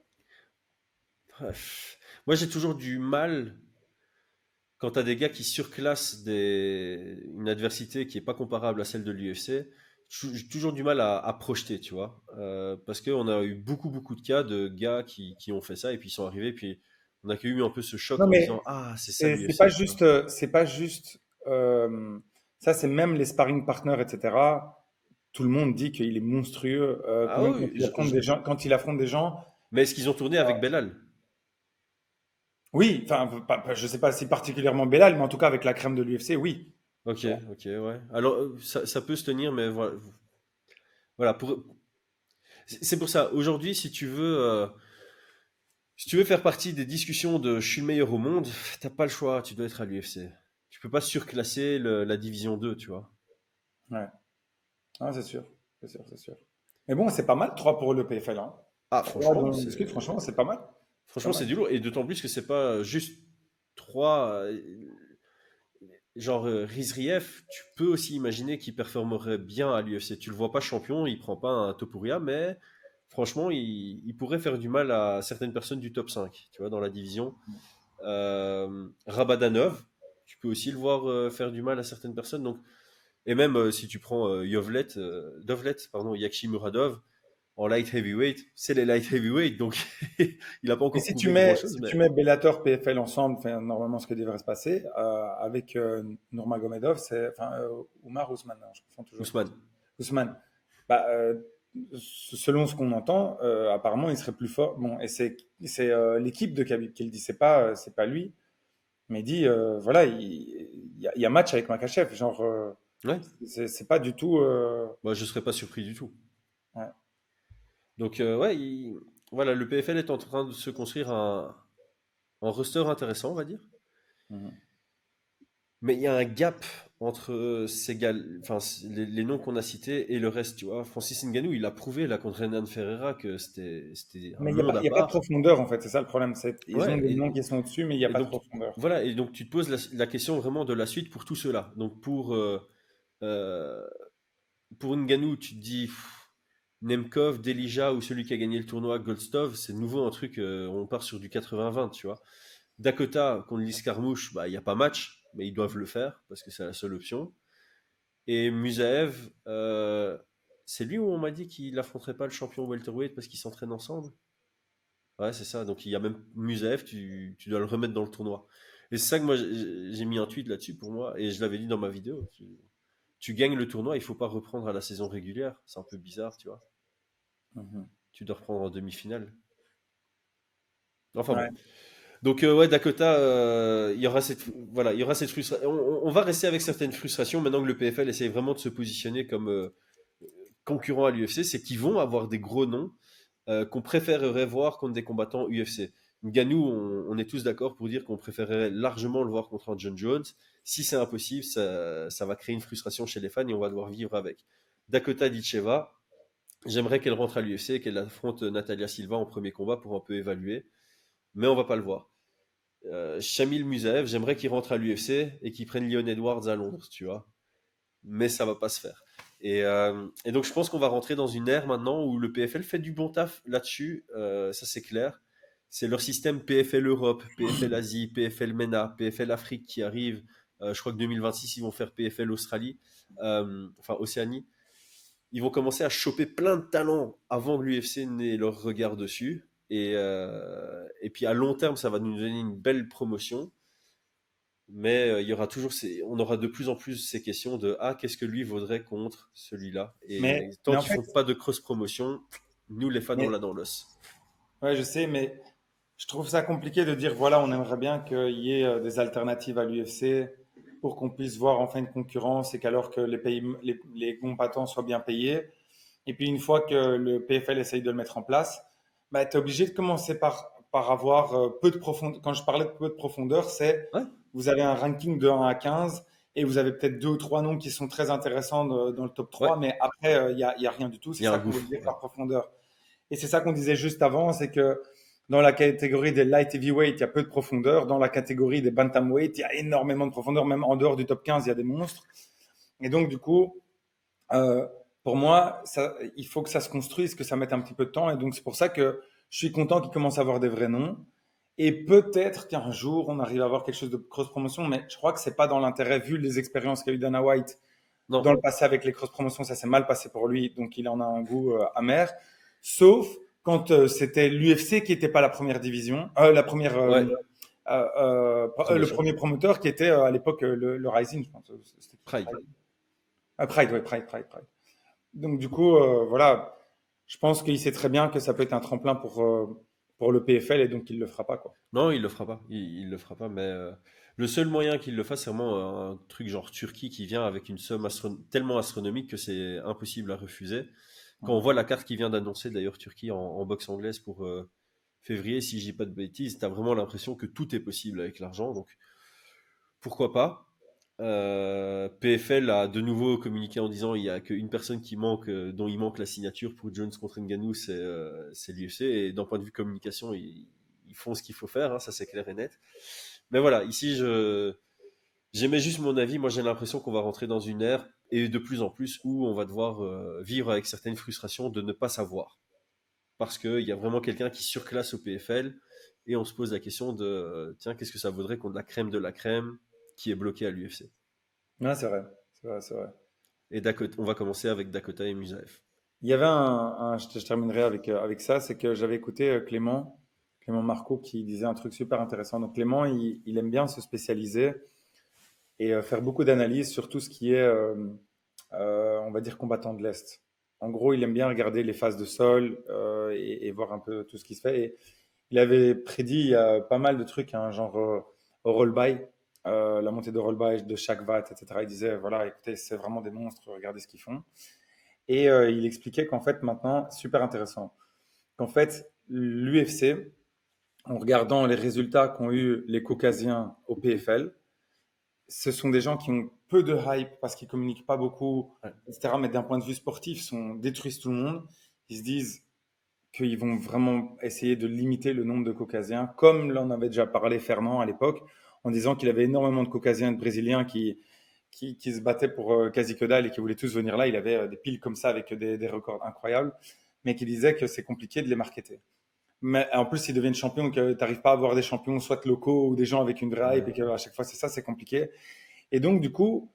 Bref. Moi, j'ai toujours du mal quand tu as des gars qui surclassent une adversité qui est pas comparable à celle de l'UFC. J'ai toujours du mal à projeter, tu vois. Parce qu'on a eu beaucoup de cas de gars qui ont fait ça et puis ils sont arrivés, puis on a eu un peu ce choc Non, en mais disant ah, c'est ça c'est pas l'UFC, tu vois. juste, ça, c'est même les sparring partners, etc. Tout le monde dit qu'il est monstrueux, Ah même oui, quand il affronte des gens. mais est-ce qu'ils ont tourné avec Belal? Oui, enfin, je sais pas si particulièrement Belal, mais en tout cas avec la crème de l'UFC, oui. Ok, ok, ouais. Alors, ça peut se tenir, mais voilà. Voilà, c'est pour ça. Aujourd'hui, si tu veux faire partie des discussions de je suis le meilleur au monde, t'as pas le choix, tu dois être à l'UFC. Tu peux pas surclasser la division 2, tu vois. Ouais, ah, c'est sûr, c'est sûr, c'est sûr. Mais bon, c'est pas mal, 3 pour le PFL, hein. Ah, Là, franchement, on discute, franchement, c'est pas mal. C'est pas franchement, c'est mal. du lourd. Et d'autant plus que c'est pas juste trois. Genre, Rizriev, tu peux aussi imaginer qu'il performerait bien à l'UFC. Tu le vois pas champion, il prend pas un Topuria, mais franchement, il pourrait faire du mal à certaines personnes du top 5, tu vois, dans la division. Rabadanov, tu peux aussi le voir faire du mal à certaines personnes. Donc, et même si tu prends Yakshi Muradov, en light heavyweight, c'est les light heavyweight, donc il n'a pas Et encore prouvé grand-chose, si mais tu mets Bellator, PFL ensemble, enfin, normalement, ce qui devrait se passer, avec Nurmagomedov, Oumar Ousmane, hein, je confonds toujours. Ousmane. Ousmane. Bah, selon ce qu'on entend, apparemment, il serait plus fort. Bon, et c'est l'équipe de Khabib qui le dit, c'est pas lui. Mais il dit, voilà, il y a match avec Makhachev. Genre, Ouais, c'est pas du tout. moi je serais pas surpris du tout. Ouais. Donc ouais, voilà, le PFL est en train de se construire un roster intéressant, on va dire. Mhm. Mais il y a un gap entre ces gars, enfin les noms qu'on a cités et le reste, tu vois. Francis Ngannou, il a prouvé là contre Renan Ferreira que c'était un Mais monde à il y a pas de part. profondeur, en fait. C'est ça le problème. Ils ont Ouais, des noms qui sont au-dessus, mais il n'y a et pas de donc profondeur. voilà, et donc tu te poses la question vraiment de la suite pour tout cela. Donc euh, pour Ngannou, tu te dis Nemkov, Delija ou celui qui a gagné le tournoi Goldstov, c'est de nouveau un truc, on part sur du 80-20, tu vois. Dakota contre Liscarmouche, bah il y a pas match, mais ils doivent le faire parce que c'est la seule option. Et Musaev, c'est lui où on m'a dit qu'il affronterait pas le champion welterweight parce qu'ils s'entraînent ensemble. Ouais, c'est ça. Donc il y a même Musaev, tu dois le remettre dans le tournoi. Et c'est ça que moi j'ai mis un tweet là-dessus pour moi et je l'avais dit dans ma vidéo. Tu gagnes le tournoi, il faut pas reprendre à la saison régulière. C'est un peu bizarre, tu vois. Mhm. Tu dois reprendre en demi-finale. Enfin Ouais. bon. Donc ouais, Dakota, il y aura voilà, il y aura cette frustration. On va rester avec certaines frustrations maintenant que le PFL essaye vraiment de se positionner comme concurrent à l'UFC, c'est qu'ils vont avoir des gros noms qu'on préférerait voir contre des combattants UFC. Ngannou, on est tous d'accord pour dire qu'on préférerait largement le voir contre un John Jones. Si c'est impossible, ça va créer une frustration chez les fans et on va devoir vivre avec. Dakota Ditcheva, j'aimerais qu'elle rentre à l'UFC et qu'elle affronte Natalia Silva en premier combat pour un peu évaluer, mais on va pas le voir. Shamil Musaev, j'aimerais qu'il rentre à l'UFC et qu'il prenne Leon Edwards à Londres, tu vois. Mais ça va pas se faire. Et donc je pense qu'on va rentrer dans une ère maintenant où le PFL fait du bon taf là-dessus, ça c'est clair. C'est leur système PFL Europe, PFL Asie, PFL MENA, PFL Afrique qui arrive. Je crois que 2026 ils vont faire PFL Australie, enfin Océanie. Ils vont commencer à choper plein de talents avant que l'UFC n'ait leur regard dessus. Et puis à long terme, ça va nous donner une belle promotion. Mais il y aura toujours on aura de plus en plus ces questions de qu'est-ce que lui vaudrait contre celui-là. Et Mais tant en qu'ils fait, font pas de cross promotion, nous les fans on l'a mais, dans l'os. ouais, je sais, mais je trouve ça compliqué de dire, voilà, on aimerait bien qu'il y ait des alternatives à l'UFC pour qu'on puisse voir enfin une concurrence et qu'alors que les combattants soient bien payés. Et puis une fois que le PFL essaye de le mettre en place, bah, tu es obligé de commencer par avoir peu de profondeur. Quand je parlais de peu de profondeur, c'est Ouais, vous avez un ranking de 1 à 15 et vous avez peut-être deux ou trois noms qui sont très intéressants dans le top ouais, 3, mais après, il y a rien du tout. il C'est y a un ça qu'on veut gouffre. dire Ouais. par profondeur. Et c'est ça qu'on disait juste avant, c'est que dans la catégorie des light heavyweight, il y a peu de profondeur. Dans la catégorie des bantamweight, il y a énormément de profondeur. Même en dehors du top 15, il y a des monstres. Et donc, du coup, euh, pour moi, il faut que ça se construise, que ça mette un petit peu de temps. Et donc, c'est pour ça que je suis content qu'il commence à avoir des vrais noms. Et peut-être qu'un jour, on arrive à avoir quelque chose de cross-promotion, mais je crois que c'est pas dans l'intérêt, vu les expériences qu'a eu Dana White Non, dans le passé avec les cross-promotions, ça s'est mal passé pour lui, donc il en a un goût amer. Sauf quand c'était l'UFC qui n'était pas la première division, ouais, le promotion. premier promoteur qui était à l'époque le Rising, je pense. C'était qui Pride. Pride, ouais, Pride. Donc du coup, voilà, je pense qu'il sait très bien que ça peut être un tremplin pour le PFL et donc il le fera pas, quoi. Non, il le fera pas. Il le fera pas. Mais le seul moyen qu'il le fasse, c'est vraiment un truc genre Turquie qui vient avec une somme tellement astronomique que c'est impossible à refuser. Quand on voit la carte qui vient d'annoncer d'ailleurs Turquie en boxe anglaise pour février, si je dis pas de bêtises, t'as vraiment l'impression que tout est possible avec l'argent. Donc pourquoi pas. PFL a de nouveau communiqué en disant il y a qu'une personne qui manque, dont il manque la signature pour Jones contre Ngannou, c'est l'UFC. Et d'un point de vue communication, ils font ce qu'il faut faire, hein, ça c'est clair et net. Mais voilà, ici j'émets juste mon avis. Moi j'ai l'impression qu'on va rentrer dans une ère et de plus en plus où on va devoir vivre avec certaines frustrations de ne pas savoir. Parce qu'il y a vraiment quelqu'un qui surclasse au PFL et on se pose la question de tiens, qu'est-ce que ça vaudrait contre la crème de la crème qui est bloquée à l'UFC. Ouais, c'est vrai, c'est vrai, c'est vrai. Et Dakota, on va commencer avec Dakota et Musaev. Il y avait je terminerai avec ça, c'est que j'avais écouté Clément Marco qui disait un truc super intéressant. Donc Clément, il aime bien se spécialiser et faire beaucoup d'analyses sur tout ce qui est, on va dire, combattant de l'Est. En gros, il aime bien regarder les phases de sol et voir un peu tout ce qui se fait. Et il avait prédit il y a pas mal de trucs, hein, genre roll-by, la montée de roll-by de chaque VAT, etc. Il disait, voilà, écoutez, c'est vraiment des monstres, regardez ce qu'ils font. Et il expliquait qu'en fait, maintenant, super intéressant, qu'en fait, l'UFC, en regardant les résultats qu'ont eu les Caucasiens au PFL, ce sont des gens qui ont peu de hype parce qu'ils communiquent pas beaucoup, Ouais. etc. Mais d'un point de vue sportif, détruisent tout le monde. Ils se disent qu'ils vont vraiment essayer de limiter le nombre de Caucasiens, comme l'en avait déjà parlé Fernand à l'époque, en disant qu'il avait énormément de Caucasiens et de Brésiliens qui se battaient pour quasi que dalle et qui voulaient tous venir là. Il avait des piles comme ça avec des records incroyables, mais qui disaient que c'est compliqué de les marketer. Mais en plus, ils deviennent champions, que tu n'arrives pas à avoir des champions, soit locaux ou des gens avec une vraie hype, et qu'à chaque fois c'est ça, c'est compliqué. Et donc, du coup,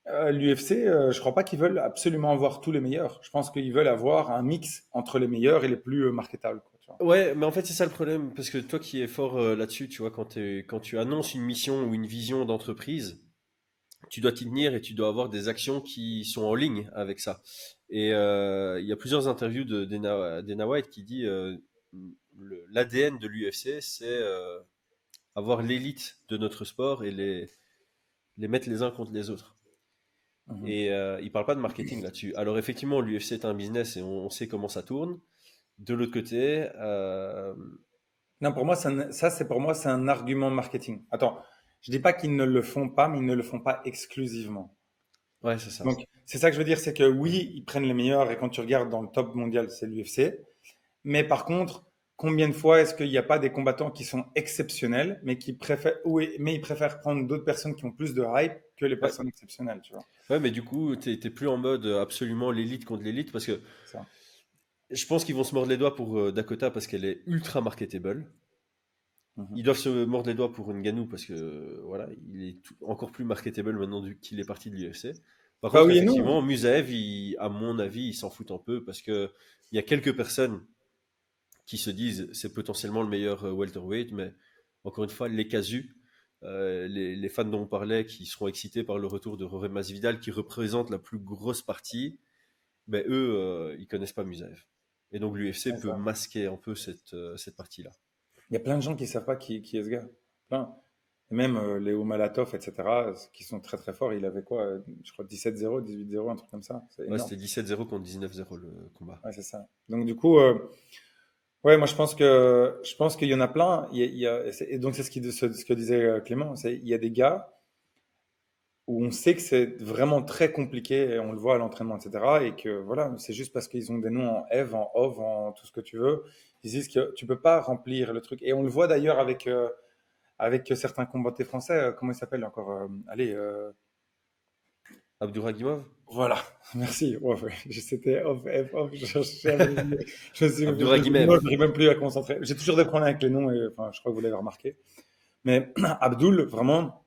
L'UFC, je crois pas qu'ils veulent absolument avoir tous les meilleurs. Je pense qu'ils veulent avoir un mix entre les meilleurs et les plus marketables, quoi, tu vois. Ouais, mais en fait, c'est ça le problème, parce que toi qui es fort là-dessus, tu vois, quand tu annonces une mission ou une vision d'entreprise, tu dois t'y tenir et tu dois avoir des actions qui sont en ligne avec ça. Et il y a plusieurs interviews de Dana White qui dit l'ADN de l'UFC, c'est avoir l'élite de notre sport et les mettre les uns contre les autres. Mhm. Et il parle pas de marketing là-dessus. Alors effectivement, l'UFC est un business et on sait comment ça tourne. De l'autre côté, Non, pour moi, c'est pour moi, c'est un argument marketing. Attends, je dis pas qu'ils ne le font pas, mais ils ne le font pas exclusivement. ouais, c'est ça. Donc, c'est ça que je veux dire, c'est que oui, ils prennent les meilleurs et quand tu regardes dans le top mondial, c'est l'UFC. Mais par contre, combien de fois est-ce qu'il n'y a pas des combattants qui sont exceptionnels, mais qui préfèrent, oui, mais ils préfèrent prendre d'autres personnes qui ont plus de hype que les Ouais, personnes exceptionnelles, tu vois. ouais, mais du coup, t'es plus en mode absolument l'élite contre l'élite parce que Ça. je pense qu'ils vont se mordre les doigts pour Dakota parce qu'elle est ultra marketable. Mhm. Ils doivent se mordre les doigts pour Ngannou parce que voilà, il est encore plus marketable maintenant qu'il est parti de l'UFC. Par Bah contre, oui et non. effectivement, Musaev, à mon avis, il s'en fout un peu parce que il y a quelques personnes qui se disent c'est potentiellement le meilleur welterweight, mais encore une fois, les casus, les fans dont on parlait, qui seront excités par le retour de Jorge Masvidal, qui représente la plus grosse partie, ben eux, ils connaissent pas Musaev. Et donc l'UFC C'est peut ça. masquer un peu cette partie-là. Il y a plein de gens qui savent pas qui est ce gars. Plein. Et même Léo Malatov, etc., qui sont très très forts. Il avait quoi? Je crois 17-0, 18-0, un truc comme ça. C'est Ouais, énorme. c'était 17-0 contre 19-0 le combat. Ouais, c'est ça. Donc du coup, ouais, moi je pense qu'il y en a plein. Et donc c'est ce que disait Clément. Il y a des gars où on sait que c'est vraiment très compliqué et on le voit à l'entraînement, etc. Et que voilà, c'est juste parce qu'ils ont des noms en Eve, en Ov, en tout ce que tu veux. Ils disent que tu peux pas remplir le truc. Et on le voit d'ailleurs avec certains combattants français. Comment il s'appelle encore allez, Abduragimov? voilà, merci. Ouais, ouais, c'était off, F, off. Abduragimev. Moi, je n'arrive même plus à concentrer. J'ai toujours des problèmes avec les noms et enfin, je crois que vous l'avez remarqué. Mais Abdul, vraiment,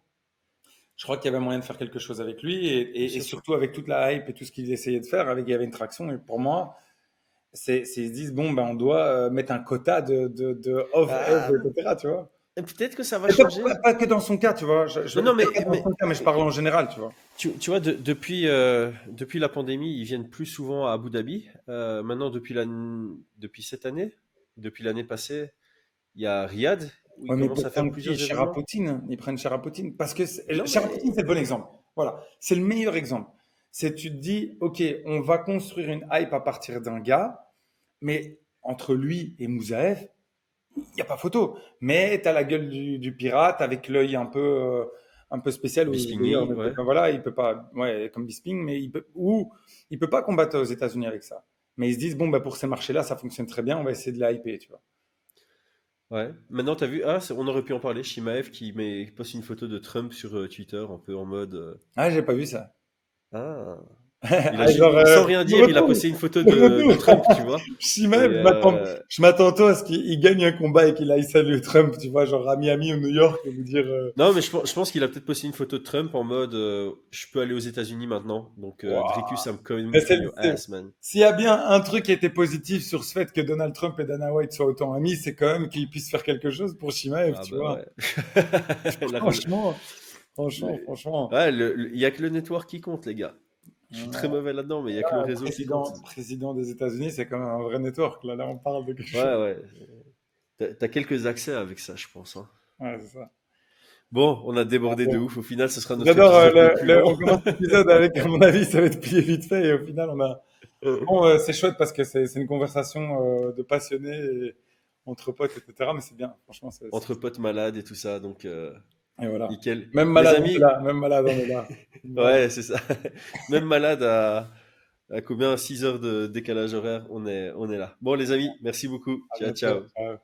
je crois qu'il y avait moyen de faire quelque chose avec lui Bien et sûr. surtout avec toute la hype et tout ce qu'il essayait de faire, il y avait une traction. Et pour moi, ils se disent, bon, ben, on doit mettre un quota de off, F, Ah, etc. Tu vois. peut-être que ça va Et changer. pas que dans son cas, tu vois. Non, non, Peut-être pas dans son cas, mais je parle en général, tu vois. tu vois, depuis la pandémie, ils viennent plus souvent à Abu Dhabi. Maintenant, depuis cette année, depuis l'année passée, il y a Riyad, où ils Ouais, mais commencent pour à faire prendre qui? plusieurs événements. Sharaputine. Ils prennent Sharaputine. Parce que Non, Sharaputine, mais c'est le bon exemple. Voilà. C'est le meilleur exemple. C'est tu te dis, OK, on va construire une hype à partir d'un gars, mais entre lui et Mouzaev, il n'y a pas photo. Mais tu as la gueule du pirate avec l'œil un peu spécial. Où, d'ailleurs, Bispingli, ouais. ben voilà, il peut pas, ouais, comme Bisping, mais il peut pas combattre aux États-Unis avec ça. Mais ils se disent, bon, bah, pour ces marchés-là, ça fonctionne très bien, on va essayer de la hyper, tu vois. Ouais. Maintenant, t'as vu, ah, on aurait pu en parler, Shimaev qui poste une photo de Trump sur Twitter, un peu en mode Ah, j'ai pas vu ça. ah. Ah, genre, Sans rien le dire, il a retour, posté une photo le de retour. Trump, tu vois. Si Et même, je m'attends toi à ce qu'il gagne un combat et qu'il aille saluer Trump, tu vois, genre à Miami ou New York, et vous dire, non, mais je pense qu'il a peut-être posté une photo de Trump en mode je peux aller aux États-Unis maintenant. Donc, waouh. Dricus, I'm coming Mais from your ass, man. s'il y a bien un truc qui était positif sur ce fait que Donald Trump et Dana White soient autant amis, c'est quand même qu'ils puissent faire quelque chose pour Shimaev, Ah tu bah vois. ouais. La rela- Franchement, le- franchement. Ouais, il y a que le network qui compte, les gars. Je suis très Ouais, mauvais là-dedans, mais il y a que le réseau qui compte. président des États-Unis, c'est quand même un vrai network. Là, on parle de quelque Ouais, chose. ouais. T'as quelques accès avec ça, je pense, hein. Ouais, c'est ça. Bon, on a Ah, débordé de bon. ouf. Au final, ce sera notre J'adore, épisode le plus long. on commence l'épisode avec, à mon avis, ça va être plié vite fait, et au final, on a, bon, c'est chouette parce que c'est une conversation de passionnés et entre potes, etc. Mais c'est bien, franchement, Entre potes malades et tout ça, donc et voilà. nickel. Même Les malade, on est amis, là. Même malade, on est là. Voilà. ouais, c'est ça. Même malade à combien? 6 heures de décalage horaire, on est là. Bon, les amis, merci beaucoup. À Ciao, bientôt. ciao. Ciao.